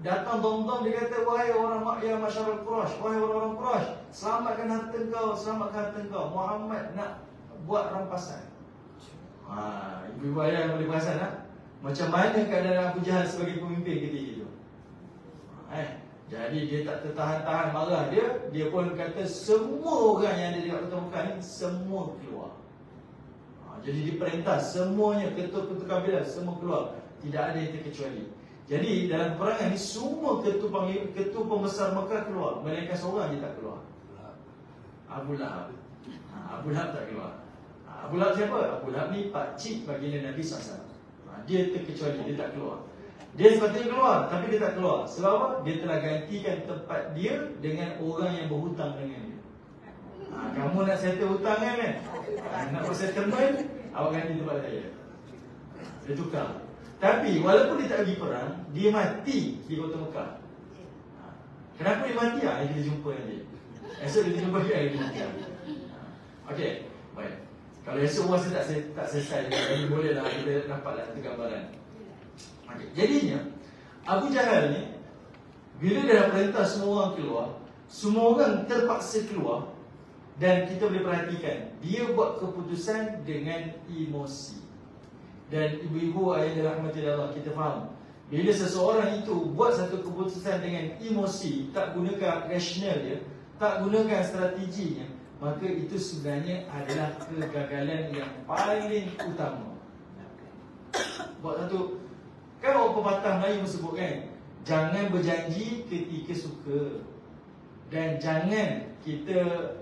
datang dom-dom, dia kata, wahai orang ya masyarakat Quraisy, wahai orang-orang Quraisy, selamatkan harta kau, selamatkan harta kau. Muhammad nak buat rampasan. Ibu-ibu ayah yang boleh perasan macam mana keadaan Abu Jahal sebagai pemimpin ketika itu. Jadi dia tak tertahan-tahan marah dia pun kata semua orang yang ada di kota Mekah ni semua keluar. Jadi diperintah semuanya, ketua-ketua kabilah semua keluar, tidak ada yang terkecuali. Jadi dalam peperangan ni semua ketua pembesar Mekah keluar, melainkan seorang je tak keluar. Abu Lahab. Abu Lahab tak keluar. Abu Lahab siapa? Abu Lahab ni pakcik baginda Nabi SAW. Dia terkecuali, dia tak keluar. Dia sepatutnya keluar, tapi dia tak keluar. Sebab apa? Dia telah gantikan tempat dia dengan orang yang berhutang dengan dia. Kamu nak settle hutang kan? Nak buat settlement, awak ganti tempat saya. Dia tukar. Tapi walaupun dia tak pergi perang, dia mati di kota Mekah. Kenapa dia mati? Kita jumpa nanti. Esok kita jumpa dia, kita mati. Okey, baik. Kalau esok masa tak selesai, jadi bolehlah kita dapatlah satu gambaran. Okay. Jadinya Abu Jahal ni, bila dia perintah semua orang keluar, semua orang terpaksa keluar. Dan kita boleh perhatikan, dia buat keputusan dengan emosi. Dan ibu-ibu ayah dirahmati Allah, kita faham, bila seseorang itu buat satu keputusan dengan emosi, tak gunakan rasional dia, tak gunakan strateginya, maka itu sebenarnya adalah kegagalan yang paling utama. Buat satu, kan orang pepatah Melayu sebut kan, jangan berjanji ketika suka, dan jangan kita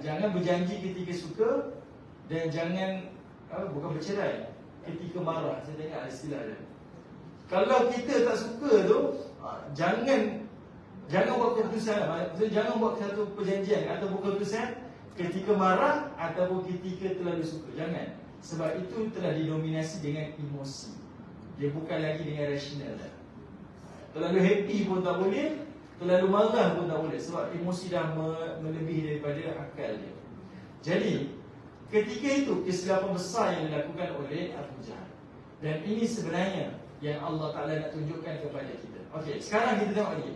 jangan berjanji ketika suka, dan jangan bukan bercerai ketika marah. Saya tengok istilah dia. Kalau kita tak suka tu, jangan buat keputusan. Maksudnya jangan buat satu perjanjian atau keputusan ketika marah ataupun ketika terlalu suka. Jangan. Sebab itu telah didominasi dengan emosi. Dia bukan lagi dengan rasional. Terlalu happy pun tak boleh, terlalu marah pun tak boleh, sebab emosi dah melebihi daripada akal dia. Jadi ketika itu kesilapan besar yang dilakukan oleh Abu Jahal. Dan ini sebenarnya yang Allah Ta'ala nak tunjukkan kepada kita. Okey, sekarang kita tengok lagi.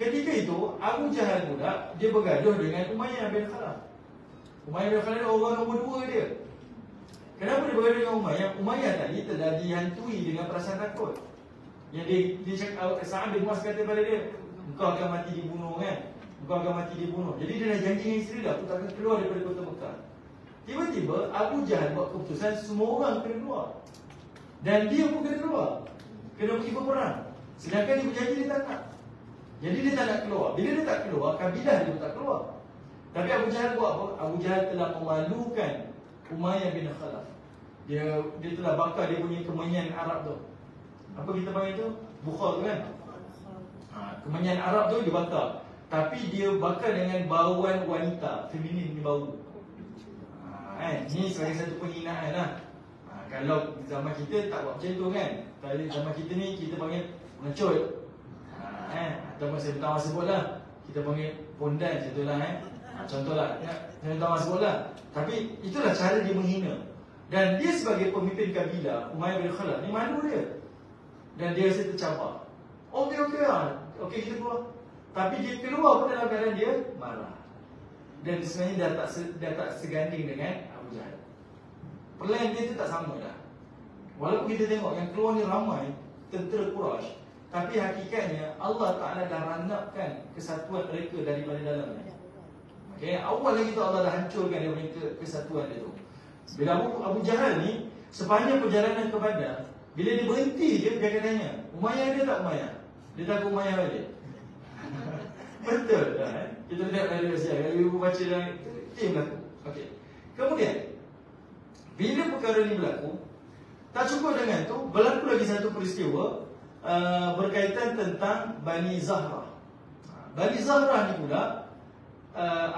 Ketika itu Abu Jahal pula dia bergaduh dengan Umayyah bin Khalaf. Umayyah bin Khalaf orang nombor 2 dia. Kenapa dia bergaduh dengan Umayyah? Umayyah tadi telah dihantui dengan perasaan takut. Yang dia cakap, Sa'ad bin Mu'az kata pada dia, engkau akan mati dibunuh kan? Engkau akan mati dibunuh. Jadi dia dah janji dengan isteri dah, aku tak akan keluar daripada kota Mekah. Tiba-tiba Abu Jahal buat keputusan semua orang kena keluar. Dan dia pun kena keluar, kena pergi berperang. Sedangkan dia berjanji dia tak nak. Jadi dia tak nak keluar. Bila dia tak keluar, kabilah dia pun tak keluar. Tapi Abu Jahal buat apa? Abu Jahal telah memalukan Umayyah bin Khalaf. Dia telah bakar dia punya kemenyan Arab tu. Apa kita panggil tu? Bukhar tu kan? Kemenyan Arab tu dia bakar. Tapi dia bakar dengan bauan wanita, feminin ni bau. Ni sebagai satu penghinaan lah. Kalau zaman kita tak buat macam tu kan. Kalau zaman kita ni kita panggil mengecut. Atau saya tak mahu sebut lah, kita panggil pondan macam tu lah contohlah, saya tak mahu sebut lah. Tapi itulah cara dia menghina. Dan dia sebagai pemimpin kabilah Umayyah bin Khalaf ni malu dia. Dan dia rasa tercabar. Okey lah, okey kita keluar. Tapi dia keluar pun dalam keadaan dia marah. Dan sebenarnya dah tak seganding dengan Abu Jahal. Plan dia tu tak sama dah. Walaupun kita tengok yang keluar ni ramai tentera Quraisy, tapi hakikatnya Allah Ta'ala dah ranapkan kesatuan mereka daripada dalam. Okay, awal lagi tu Allah dah hancurkan daripada kesatuan dia tu. Bila Abu Jahal ni sepanjang perjalanan ke Badar, bila dia berhenti je, dia akan tanya, Umayyah ada tak Umayyah? Dia takut Umayyah balik. Betul tak? Kita tengok dari Rusia, kalau ibu baca dalam tim lah. Okey. Kemudian bila perkara ini berlaku, tak cukup dengan tu, berlaku lagi satu peristiwa berkaitan tentang Bani Zahra. Bani Zahra ni pula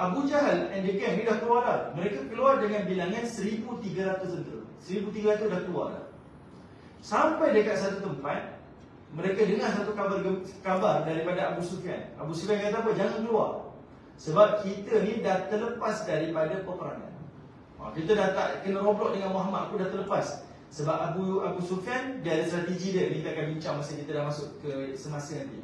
Abu Jahal and the gang ni dah keluar dah. Mereka keluar dengan bilangan 1,300 tentera. 1,300 dah keluar dah. Sampai dekat satu tempat, mereka dengar satu kabar daripada Abu Sufyan. Abu Sufyan kata apa? Jangan keluar, sebab kita ni dah terlepas daripada peperangan. Kita dah tak kena roblok dengan Muhammad. Aku dah terlepas. Sebab Abu Sufyan, dia ada strategi dia. Kita akan bincang masa kita dah masuk ke semasa nanti.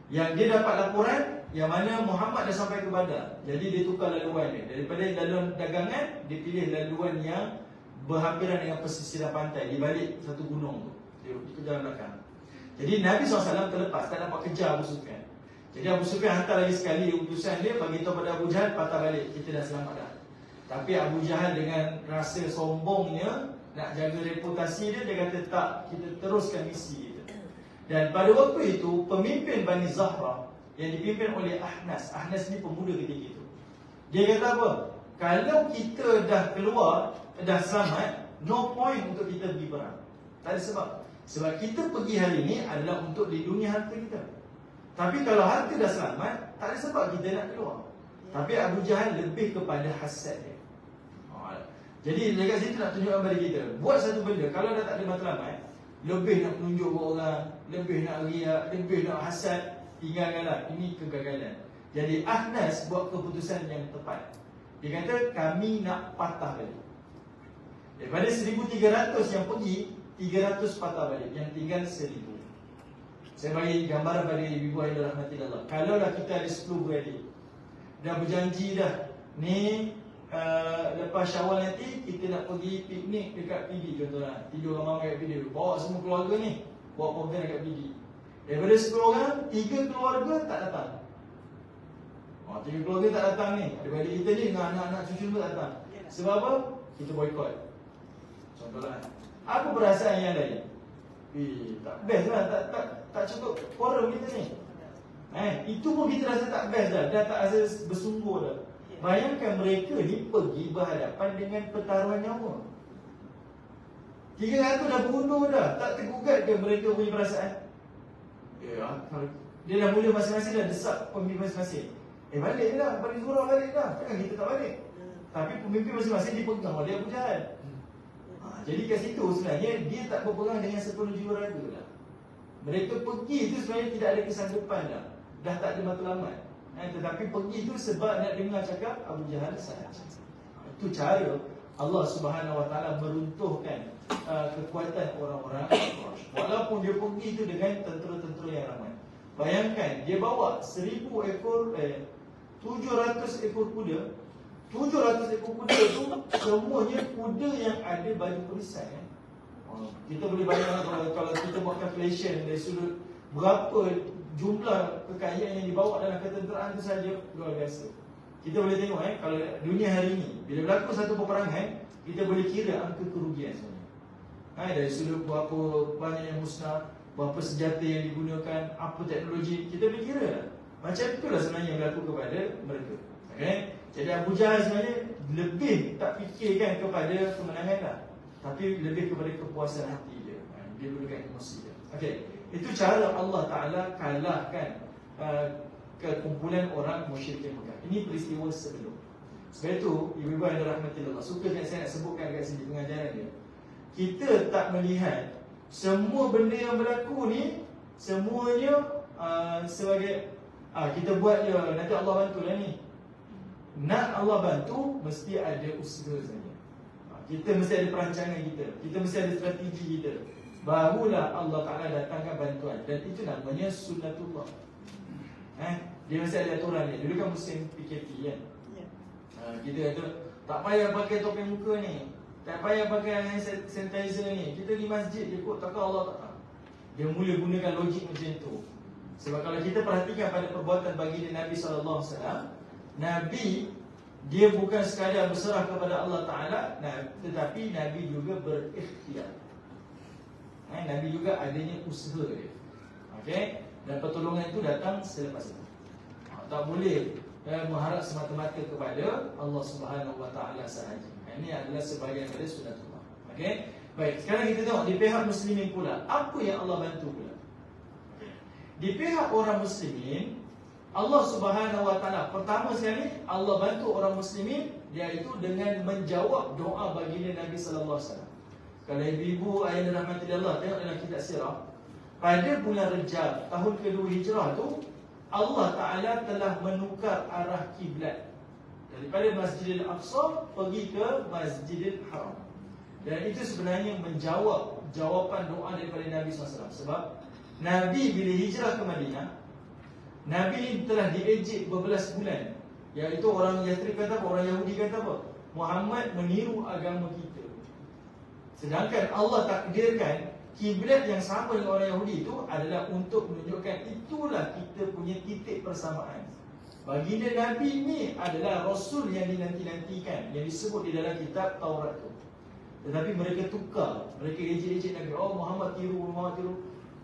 Yang dia dapat laporan yang mana Muhammad dah sampai ke Badar. Jadi dia tukar laluan dia. Daripada laluan dagangan, dia pilih laluan yang berhampiran dengan pesisir pantai, di balik satu gunung tu. Dia kejar belakang. Jadi Nabi SAW terlepas, tak dapat kejar Abu Sufyan. Jadi Abu Sufyan hantar lagi sekali utusan dia, bagi tahu pada Abu Jahal, patah balik, kita dah selamat dah. Tapi Abu Jahal dengan rasa sombongnya, nak jaga reputasi dia, dia kata tak, kita teruskan misi kita. Dan pada waktu itu, pemimpin Bani Zahra yang dipimpin oleh Ahnas. Ahnas ni pemuda ketika itu. Dia kata apa? Kalau kita dah keluar, dah selamat, no point untuk kita pergi perang. Tak ada sebab. Sebab kita pergi hari ini adalah untuk lindungi harta kita. Tapi kalau harta dah selamat, tak ada sebab kita nak keluar. Tapi Abu Jahal lebih kepada hasad dia. Jadi dekat situ nak tunjukkan kepada kita, buat satu benda, kalau dah tak ada matlamat, lebih nak menunjuk ke orang, lebih nak riak, lebih nak hasad, tinggalkanlah. Ini kegagalan. Jadi Ahnas buat keputusan yang tepat. Dia kata kami nak patah balik. Daripada 1,300 yang pergi, 300 patah balik, yang tinggal 1,000. Saya bagi gambaran pada ibu yang dirahmati Allah. Kalau dah kita ada 10 beradik, dah berjanji dah, ni lepas Syawal nanti kita nak pergi piknik dekat PD contohnya. Tidur ramai dekat PD, bawa semua keluarga ni, bawa program dekat PD. Daripada 10 orang, 3 keluarga tak datang. 3 keluarga tak datang ni. Adik-adik kita ni dengan anak-anak cucu pun tak datang. Sebab apa? Kita boycott. Contohlah. Apa perasaan yang lain? Tak best lah, tak cukup quorum kita ni. Itu pun kita rasa tak best dah tak rasa bersungguh dah. Bayangkan mereka ni pergi berhadapan dengan pertaruhan nyawa. 300 dah bunuh dah. Tak tergugat ke mereka punya perasaan? Dia dah mula masing-masing dah desak pemimpin masing-masing. Balik dah, balik surau balik dah. Takkan kita tak balik. Tapi pemimpin masing-masing dipegang oleh Abu Jahal. Jadi kat situ sebenarnya dia tak berperang dengan sepenuh jiwa raga lah. Mereka pergi itu sebenarnya tidak ada kesanggupan dah. Dah tak ada matlamat. Tetapi pergi itu sebab nak dengar cakap Abu Jahal sahaja. Itu cara Allah Subhanahu Wa Taala meruntuhkan kekuatan orang-orang Quraisy. Walaupun dia pergi itu dengan tentera-tentera yang ramai. Bayangkan dia bawa 1,000 ekor 700 ekor kuda. 700 ekor kuda tu semuanya kuda yang ada baju perisai. Kita boleh bayangkan kalau kita buat calculation dari sudut berapa jumlah kekayaan yang dibawa dalam ketenteraan itu saja, luar biasa. Kita boleh tengok kalau dunia hari ini, bila berlaku satu peperangan, kita boleh kira angka kerugian sebenarnya. Dari sudut berapa banyak yang musnah, berapa senjata yang digunakan, apa teknologi, kita boleh kira lah. Macam itulah sebenarnya yang berlaku kepada mereka. Jadi Abu Jahal sebenarnya lebih tak fikirkan kepada kemenangan lah, tapi lebih kepada kepuasan hati dia. Dia gunakan emosi dia. Itu cara Allah Ta'ala kalahkan kekumpulan orang musyrikin Mekah. Ini peristiwa sebelum. Sebab itu, ibu-ibu yang dirahmati Allah, suka saya nak sebutkan dekat sini pengajaran dia. Kita tak melihat semua benda yang berlaku ni semuanya sebagai kita buat je, nanti Allah bantulah ni. Nak Allah bantu, mesti ada usaha saja. Kita mesti ada perancangan kita, kita mesti ada strategi kita, barulah Allah Ta'ala datangkan bantuan. Dan itu namanya sunnatullah. Dia mesti ada aturan dia. Dulu kan musim PKP kan, kita kata tak payah pakai topeng muka ni, tak payah pakai hand sanitizer ni, kita di masjid je kot, takkan Allah tak. Dia mula gunakan logik macam tu. Sebab kalau kita perhatikan pada perbuatan baginda Nabi SAW, Nabi dia bukan sekadar berserah kepada Allah Ta'ala, tetapi Nabi juga berikhtiar. Nabi juga adanya usaha dia. Dan pertolongan itu datang selepas itu. Tak boleh mengharap semata-mata kepada Allah Subhanahu Wa Taala sahaja. Ini adalah sebahagian dari sunatullah. Okey. Baik, sekarang kita tengok di pihak muslimin pula, apa yang Allah bantu pula. Di pihak orang muslimin, Allah Subhanahu Wa Taala pertama sekali Allah bantu orang muslimin, iaitu dengan menjawab doa baginda Nabi sallallahu alaihi wasallam. Kalau ibu-ibu ayah dirahmati Allah, tengok dalam kitab sirah, pada bulan Rejab tahun kedua Hijrah tu, Allah Taala telah menukar arah kiblat daripada Masjidil Aqsa pergi ke Masjidil Haram. Dan itu sebenarnya menjawab jawapan doa daripada Nabi SAW. Sebab Nabi bila hijrah ke Madinah, Nabi ini telah diejek berbelas bulan. Iaitu orang Yathrib kata apa? Orang Yahudi kata apa? Muhammad meniru agama kita. Sedangkan Allah takdirkan kiblat yang sama dengan orang Yahudi itu adalah untuk menunjukkan itulah kita punya titik persamaan. Baginda Nabi ini adalah Rasul yang dinanti-nantikan, yang disebut di dalam kitab Taurat itu. Tetapi mereka tukar, mereka ejek-ejek Nabi. Oh, Muhammad tiru, Muhammad tiru.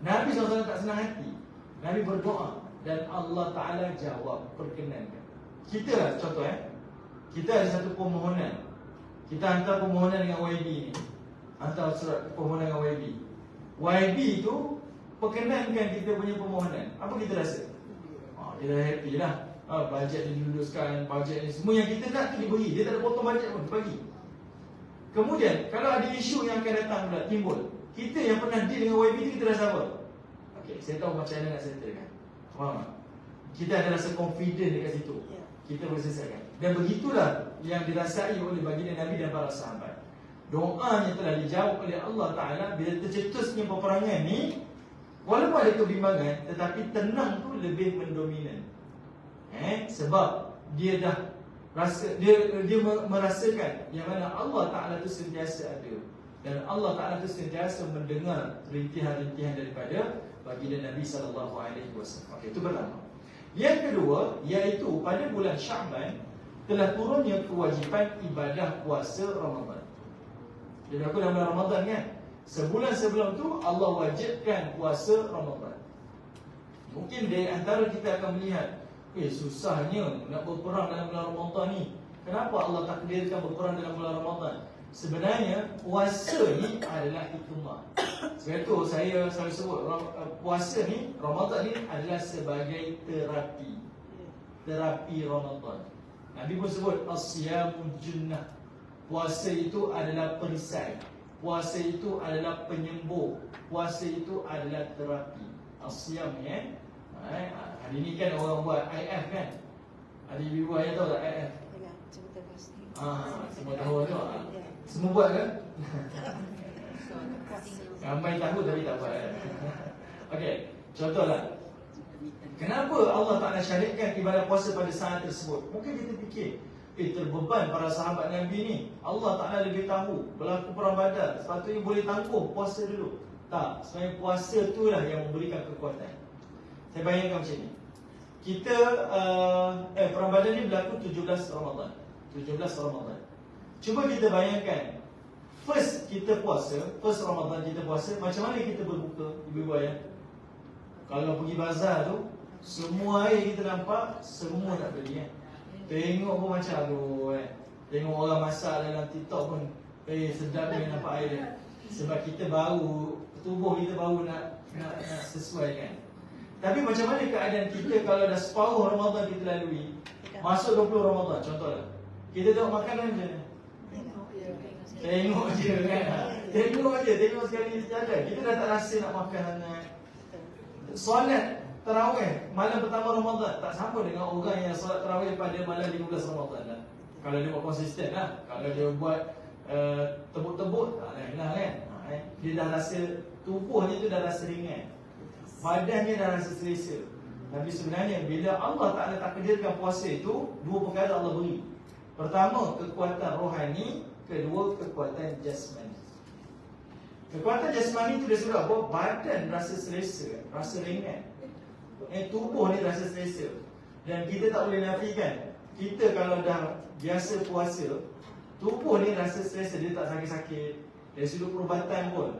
Nabi SAW tak senang hati. Nabi berdoa dan Allah Ta'ala jawab, perkenankan. Kita lah contoh kita ada satu permohonan. Kita hantar permohonan dengan YB ni, hantar surat permohonan dengan YB. YB itu perkenankan kita punya permohonan. Apa kita rasa? Kita happy lah. Bajet ni diluluskan, bajet ni semua yang kita nak tu diberi. Dia tak ada potong bajet pun, dibagi. Kemudian kalau ada isu yang akan datang pula timbul, kita yang pernah deal dengan YB ni, kita rasa apa? Okey, saya tahu macam mana nak settle kan. Faham tak? Kita ada rasa confident dekat situ. Kita boleh selesaikan. Dan begitulah yang dirasai oleh baginda Nabi dan para sahabat. Doanya telah dijawab oleh Allah Ta'ala. Bila tercetusnya peperangan ni, walaupun ada kebimbangan, tetapi tenang tu lebih mendominan. Sebab dia dah rasa, dia merasakan yang mana Allah Ta'ala tu sentiasa ada. Dan Allah Ta'ala tu sentiasa mendengar rintihan-rintihan daripada baginda Nabi SAW. Okey, itu pertama. Yang kedua, iaitu pada bulan Sya'ban telah turunnya kewajipan ibadah puasa Ramadan. Jadi aku dalam bulan Ramadan kan, sebulan sebelum tu Allah wajibkan puasa Ramadan. Mungkin di antara kita akan melihat, susahnya nak berperang dalam bulan Ramadan ni. Kenapa Allah takdirkan berperang dalam bulan Ramadan? Sebenarnya puasa ni adalah hikmah. Sebab itu saya selalu sebut puasa ni, Ramadan ni adalah sebagai terapi. Terapi Ramadan. Nabi pun sebut as-siyamu junnah. Puasa itu adalah perisai. Puasa itu adalah penyembuh. Puasa itu adalah terapi. As-siyam ni hari ni kan orang buat IF kan. Ada ibu ayah tahu tak IF? Semua tahu tu. Semua buat kan? Ramai tahu tapi tak buat. Okey, contohlah. Kenapa Allah Ta'ala syariatkan ibadah puasa pada saat tersebut? Mungkin kita fikir, terbeban para sahabat Nabi ni. Allah Ta'ala lebih tahu. Berlaku perang Badar, sepatutnya boleh tangguh puasa dulu. Tak, sebenarnya puasa itulah yang memberikan kekuatan. Saya bayangkan macam ni. Kita, perang Badar ni berlaku 17 Ramadan. 17 Ramadan. Cuba kita bayangkan, first kita puasa, first Ramadan kita puasa, macam mana kita berbuka, ibu-ibu ayah? Kalau pergi bazar tu, semua air kita nampak, semua nak beli kan. Tengok pun macam aduh tengok orang masak dalam TikTok pun, sedap dia nampak air dia. Sebab kita baru, tubuh kita baru nak sesuaikan. Tapi macam mana keadaan kita kalau dah separuh Ramadan kita lalui, masuk 20 Ramadan contohlah. Kita tengok makanan je. Tengok je kan. Tengok sekali sejalan. Kita dah tak rasa nak makan sangat. Solat tarawih malam pertama Ramadan tak sama dengan orang yang solat tarawih pada malam 15 Ramadan lah. Kalau dia buat konsisten lah. Kalau dia buat tebuk-tebuk, tak lain-lain kan. Dia dah rasa, tubuhnya tu dah rasa ringan, badannya dah rasa selesa. Tapi sebenarnya bila Allah Ta'ala takdirkan puasa itu, dua perkara Allah beri. Pertama, kekuatan rohani. Kedua, kekuatan jasmani. Kekuatan jasmani itu dia sebut apa? Badan rasa selesa, rasa ringan. Tubuh ni rasa selesa. Dan kita tak boleh nafikan, kita kalau dah biasa puasa, tubuh ni rasa selesa, dia tak sakit-sakit. Dari sudut perubatan pun,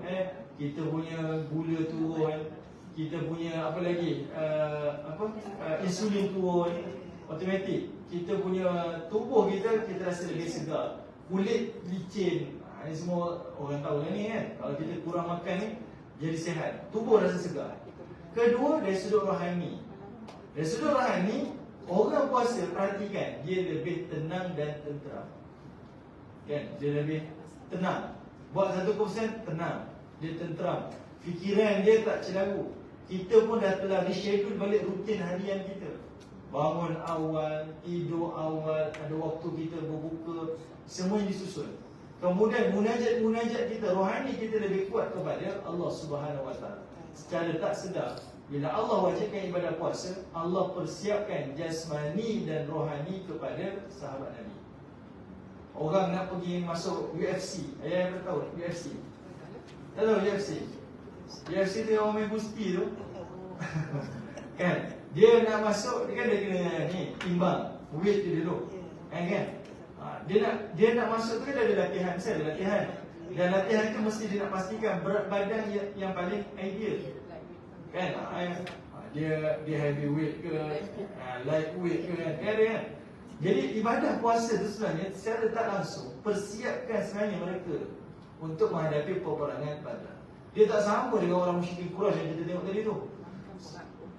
kita punya gula turun, kita punya apa lagi, insulin turun. automatik kita punya tubuh kita rasa lebih segar. Kulit licin, ini semua orang tahu lah ni kan. Kalau kita kurang makan ni, jadi sihat, tubuh rasa segar. Kedua, dari sudut rohani. Dari sudut rohani, orang puasa, perhatikan, dia lebih tenang dan tenteram. Kan? Dia lebih tenang. Buat 1%, tenang. Dia tenteram. Fikiran dia tak celaru. Kita pun dah telah reschedule balik rutin harian kita. Bangun awal, tidur awal, ada waktu kita berbuka, semua yang disusun. Kemudian munajat kita, rohani kita lebih kuat kepada Allah Subhanahu Wa Taala. Secara tak sedar, bila Allah wajibkan ibadah puasa, Allah persiapkan jasmani dan rohani kepada sahabat Nabi. Orang nak pergi masuk UFC, ayah yang tahu UFC? Tak tahu UFC? UFC tu yang orang main gusti tu. Kan? Dia nak masuk, dia kan dia kena ni, timbang weight dia dulu. Kan? Dia nak masuk tu kan ada latihan, saya ada latihan. Dan latihan tu mesti dia nak pastikan berat badan yang paling ideal. Kan? Dia heavyweight ke, lightweight ke kan? Jadi ibadah puasa tu sebenarnya secara tak langsung persiapkan sebenarnya mereka untuk menghadapi peperangan Badar. Dia tak sama dengan orang musyrikin Quraisy yang kita tengok tadi tu.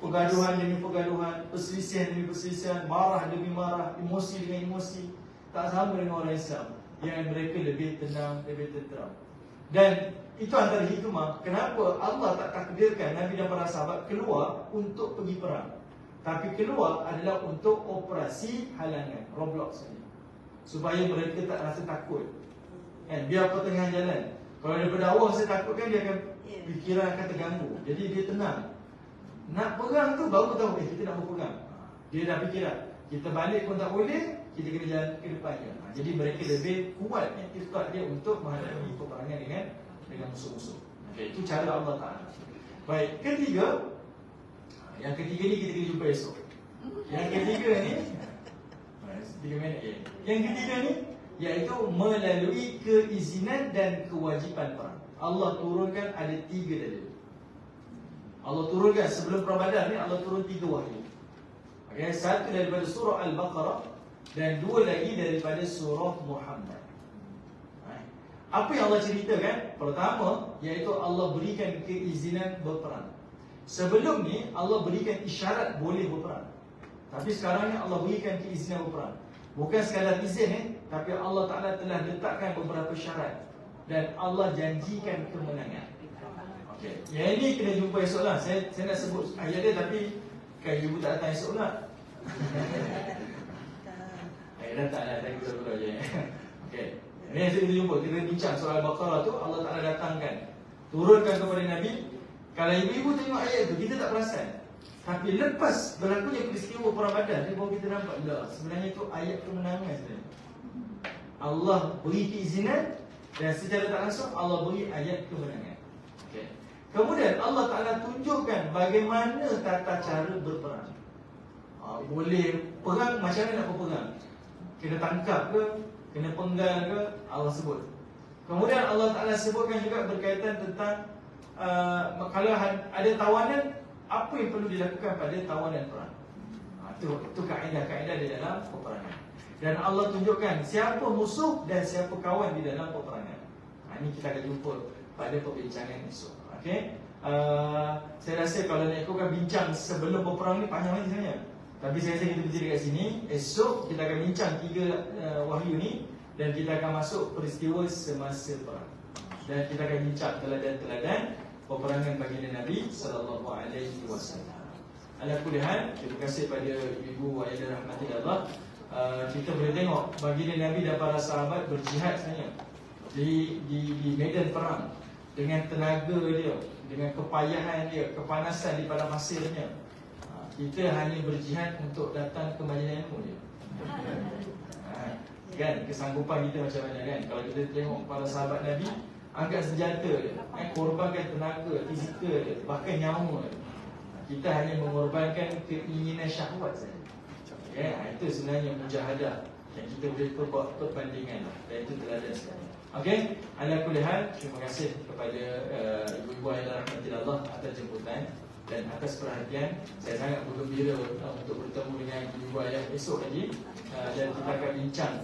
Pergaduhan demi pergaduhan, perselisihan demi perselisihan, marah demi marah, emosi dengan emosi. Tak sama dengan orang Islam yang mereka lebih tenang, lebih tenteram. Dan itu antara hikmah kenapa Allah tak takdirkan Nabi dan para sahabat keluar untuk pergi perang, tapi keluar adalah untuk operasi halangan, roadblock saja, supaya mereka tak rasa takut. Kan? Biar pertengahan jalan, kalau daripada awal saya takut kan, dia akan fikiran akan terganggu. Jadi dia tenang. Nak perang tu baru tahu kita nak berperang. Dia dah fikiran kita balik pun tak boleh, kita kena jalan ke depannya. Jadi mereka lebih kuat iktikad dia untuk menghadapi peperangan dengan musuh-musuh. Okay, itu cara Allah Ta'ala. Baik, ketiga. Yang ketiga ni kita kena jumpa esok. Yang ketiga ni 3 minit je. Yang ketiga ni iaitu melalui keizinan dan kewajipan perang. Allah turunkan ada 3 dalil. Allah turunkan sebelum perang Badar ni, Allah turun 3 wahyu. Okay, satu daripada surah Al-Baqarah dan 2 lagi daripada surah Muhammad. Apa yang Allah ceritakan? Pertama, iaitu Allah berikan keizinan berperang. Sebelum ni Allah berikan isyarat boleh berperang. Tapi sekarang ni Allah berikan keizinan berperang. Bukan sekadar izin tapi Allah Ta'ala telah letakkan beberapa syarat. Dan Allah janjikan kemenangan. Okay. Yang ini kena jumpa esok lah. Saya nak sebut ayat dia tapi kan ibu tak datang esok lah. Datang lah, saya kira-kira je. Okay. Ini yang kita jumpa, kita bincang soal Al-Baqarah tu. Allah Ta'ala datangkan, turunkan kepada Nabi. Kalau ibu-ibu tengok ayat tu, kita tak perasan. Tapi lepas berlakunya peristiwa perang Badar, dia baru kita nampak dah, sebenarnya itu ayat kemenangan sebenarnya. Allah beri keizinan dan secara tak langsung Allah beri ayat kemenangan. Okay. Kemudian Allah Ta'ala tunjukkan bagaimana tata cara berperang. Boleh perang, macam mana nak berperang? Kena tangkap ke? Kena penggal ke? Allah sebut. Kemudian Allah Ta'ala sebutkan juga berkaitan tentang kalau ada tawanan, apa yang perlu dilakukan pada tawanan perang. Itu kaedah-kaedah di dalam peperangan. Dan Allah tunjukkan siapa musuh dan siapa kawan di dalam peperangan. Ini kita akan jumpa pada perbincangan esok. Okay? Saya rasa kalau nak ikutkan bincang sebelum peperang ni panjang lagi sebenarnya. Tapi saya rasa kita berhenti dekat sini. Esok kita akan bincang 3 wahyu ni. Dan kita akan masuk peristiwa semasa perang. Dan kita akan bincang teladan-teladan peperangan baginda Nabi SAW. Ala kulli hal, terima kasih pada ibu ayah dan rahmati Allah. Kita boleh tengok baginda Nabi dan para sahabat berjihad sebenarnya di medan perang dengan tenaga dia, dengan kepayahan dia, kepanasan di padang pasirnya. Kita hanya berjihad untuk datang ke majlis ilmu je. Kan, kesanggupan kita macam mana kan? Kalau kita tengok para sahabat Nabi, angkat senjata dia, korbankan tenaga, fizikal dia, bahkan nyawa dia. Kita hanya mengorbankan keinginan syahwat saja. Okay? Itu sebenarnya mujahadah yang kita boleh buat perbandingan. Dan itu teladan sekali. Okey, ala kulli hal, terima kasih kepada ibu-ibu yang rahmati Allah atas jemputan. Dan atas perhatian, saya sangat bergembira untuk bertemu dengan ibu ayah esok lagi, dan kita akan bincang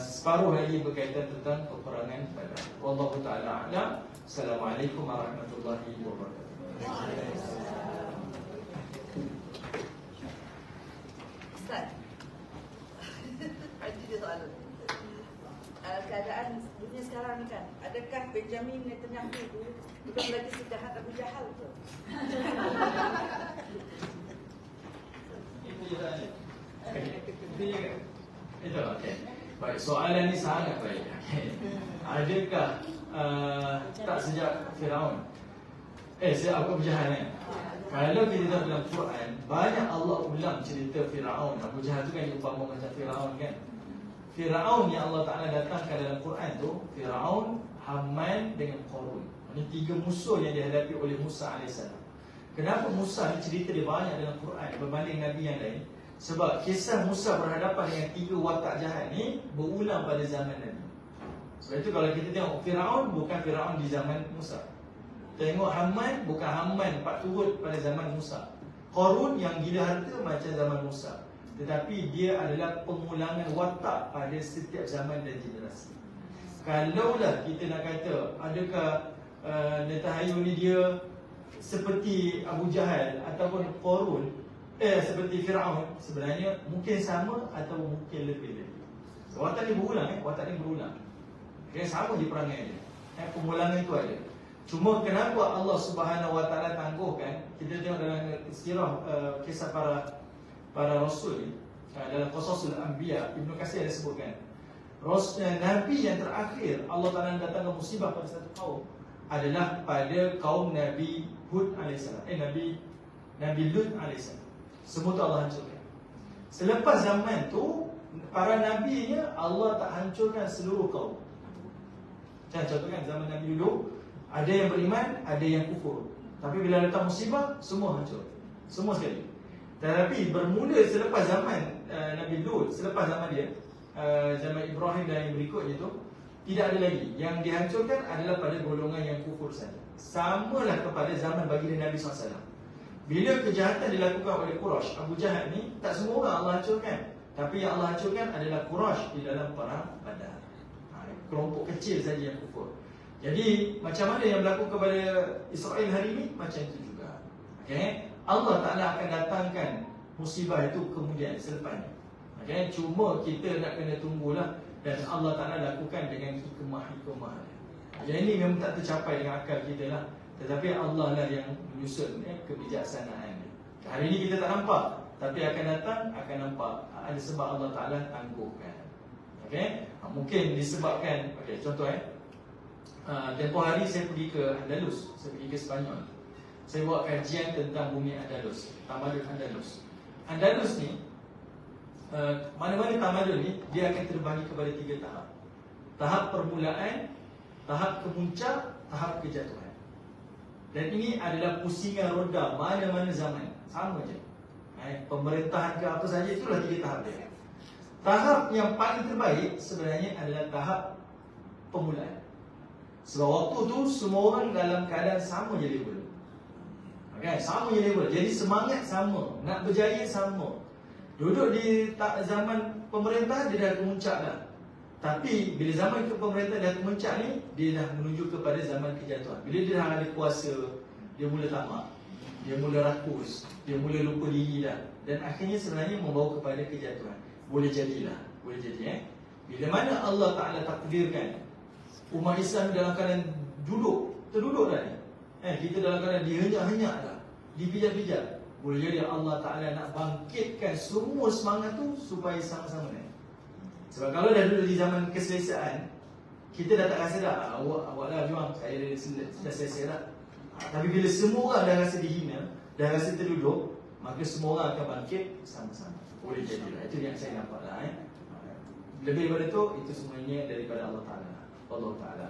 separuh lagi berkaitan tentang peperangan Badar. Wallahu ta'ala a'lam. Assalamualaikum warahmatullahi wabarakatuh. Ustaz, ada tiga soalan. Keadaan dunia sekarang ni kan, adakah Benjamin Netanyahu itu belum lagi sejahat Abu Jahal tu? Itu je soalan. Itu okey. Baik, soalan ni sangat baik. Adakah tak sejak Firaun? Sejak Abu Jahal kan? Kalau kita tengok dalam Quran, banyak Allah ulang cerita Firaun. Abu Jahal tu kan diumpama macam Firaun kan? Firaun yang Allah Ta'ala datangkan dalam Quran tu, Firaun, Haman dengan Qarun. Ini tiga musuh yang dihadapi oleh Musa AS. Kenapa Musa ni cerita dia banyak dalam Quran berbanding Nabi yang lain? Sebab kisah Musa berhadapan dengan tiga watak jahat ni berulang pada zaman Nabi. Sebab itu kalau kita tengok Firaun, bukan Firaun di zaman Musa. Tengok Haman, bukan Haman pak turut pada zaman Musa. Qarun yang gila harta macam zaman Musa. Tetapi dia adalah pengulangan watak pada setiap zaman dan generasi. Kalaulah kita nak kata, adakah Netanyahu ni dia seperti Abu Jahal ataupun Qarun, seperti Firaun, sebenarnya mungkin sama atau mungkin lebih lagi. So, watak ni berulang, watak ni berulang. Sama je perangai dia. Pengulangan itu ada. Cuma kenapa Allah Subhanahu Wa Taala tangguhkan? Kita tengok dalam sirah kisah para rasul ni, dalam Qasasul Anbiya, Ibnu Katsir ada sebutkan Nabi yang terakhir Allah Ta'ala datangkan musibah pada satu kaum adalah pada kaum Nabi Hud AS, Nabi Lut AS. Semua tu Allah hancurkan. Selepas zaman tu, para nabinya Allah tak hancurkan seluruh kaum. Contoh kan zaman Nabi dulu, ada yang beriman, ada yang kufur. Tapi bila datang musibah, semua hancur. Semua sekali. Tetapi bermula selepas zaman Nabi Lut, selepas zaman dia, zaman Ibrahim dan yang berikutnya tu, tidak ada lagi. Yang dihancurkan adalah pada golongan yang kufur saja. Samalah kepada zaman baginda Nabi SAW. Bila kejahatan dilakukan oleh Quraisy, Abu Jahal ni, tak semua orang Allah hancurkan. Tapi yang Allah hancurkan adalah Quraisy di dalam perang Badar. Kelompok kecil saja yang kufur. Jadi macam mana yang berlaku kepada Israel hari ini, macam itu juga. Okay? Allah Ta'ala akan datangkan musibah itu kemudian selepasnya. Okay? Cuma kita nak kena tunggulah, dan Allah Ta'ala lakukan dengan hikmah-hikmah. Yang ini memang tak tercapai dengan akal kita lah. Tetapi Allah lah yang menyusun kebijaksanaan. Hari ini kita tak nampak, tapi akan datang, akan nampak. Ada sebab Allah Ta'ala tangguhkan. Okay? Mungkin disebabkan, contoh tempoh hari saya pergi ke Andalus, saya pergi ke Sepanyol. Saya buat kajian tentang bumi Andalus, tamadun Andalus. Andalus ni, mana-mana tamadun ni, dia akan terbagi kepada 3 tahap. Tahap permulaan, tahap kemuncak, tahap kejatuhan. Dan ini adalah pusingan roda mana-mana zaman. Sama je. Pemerintahan ke apa saja, itulah 3 tahap dia. Tahap yang paling terbaik sebenarnya adalah tahap permulaan. Sebab waktu tu semua orang dalam keadaan sama je level. Okay, sama je level. Jadi semangat sama, nak berjaya sama. Duduk di zaman pemerintah, dia dah kemuncak dah. Tapi bila zaman pemerintah dah kemuncak ni, dia dah menuju kepada zaman kejatuhan. Bila dia dah ada kuasa, dia mula tamak, dia mula rakus, dia mula lupa diri dah. Dan akhirnya sebenarnya membawa kepada kejatuhan. Boleh jadilah, boleh jadi. Bila mana Allah Ta'ala takdirkan umat Islam dalam keadaan terduduk dah ni, kita dalam keadaan dihenyak-henyak dah, dipijak-pijak, boleh jadi Allah Ta'ala nak bangkitkan semua semangat tu supaya sama-sama ni. Sebab kalau dah duduk di zaman keselesaan, kita dah tak rasa dah, awak lah juang, saya dah selesai dah. Tapi bila semua orang dah rasa dihina, dah rasa terduduk, maka semua orang akan bangkit sama-sama. Boleh jadilah. Itu yang saya nampak lah. Lebih daripada itu semuanya daripada Allah Ta'ala. Allah Ta'ala.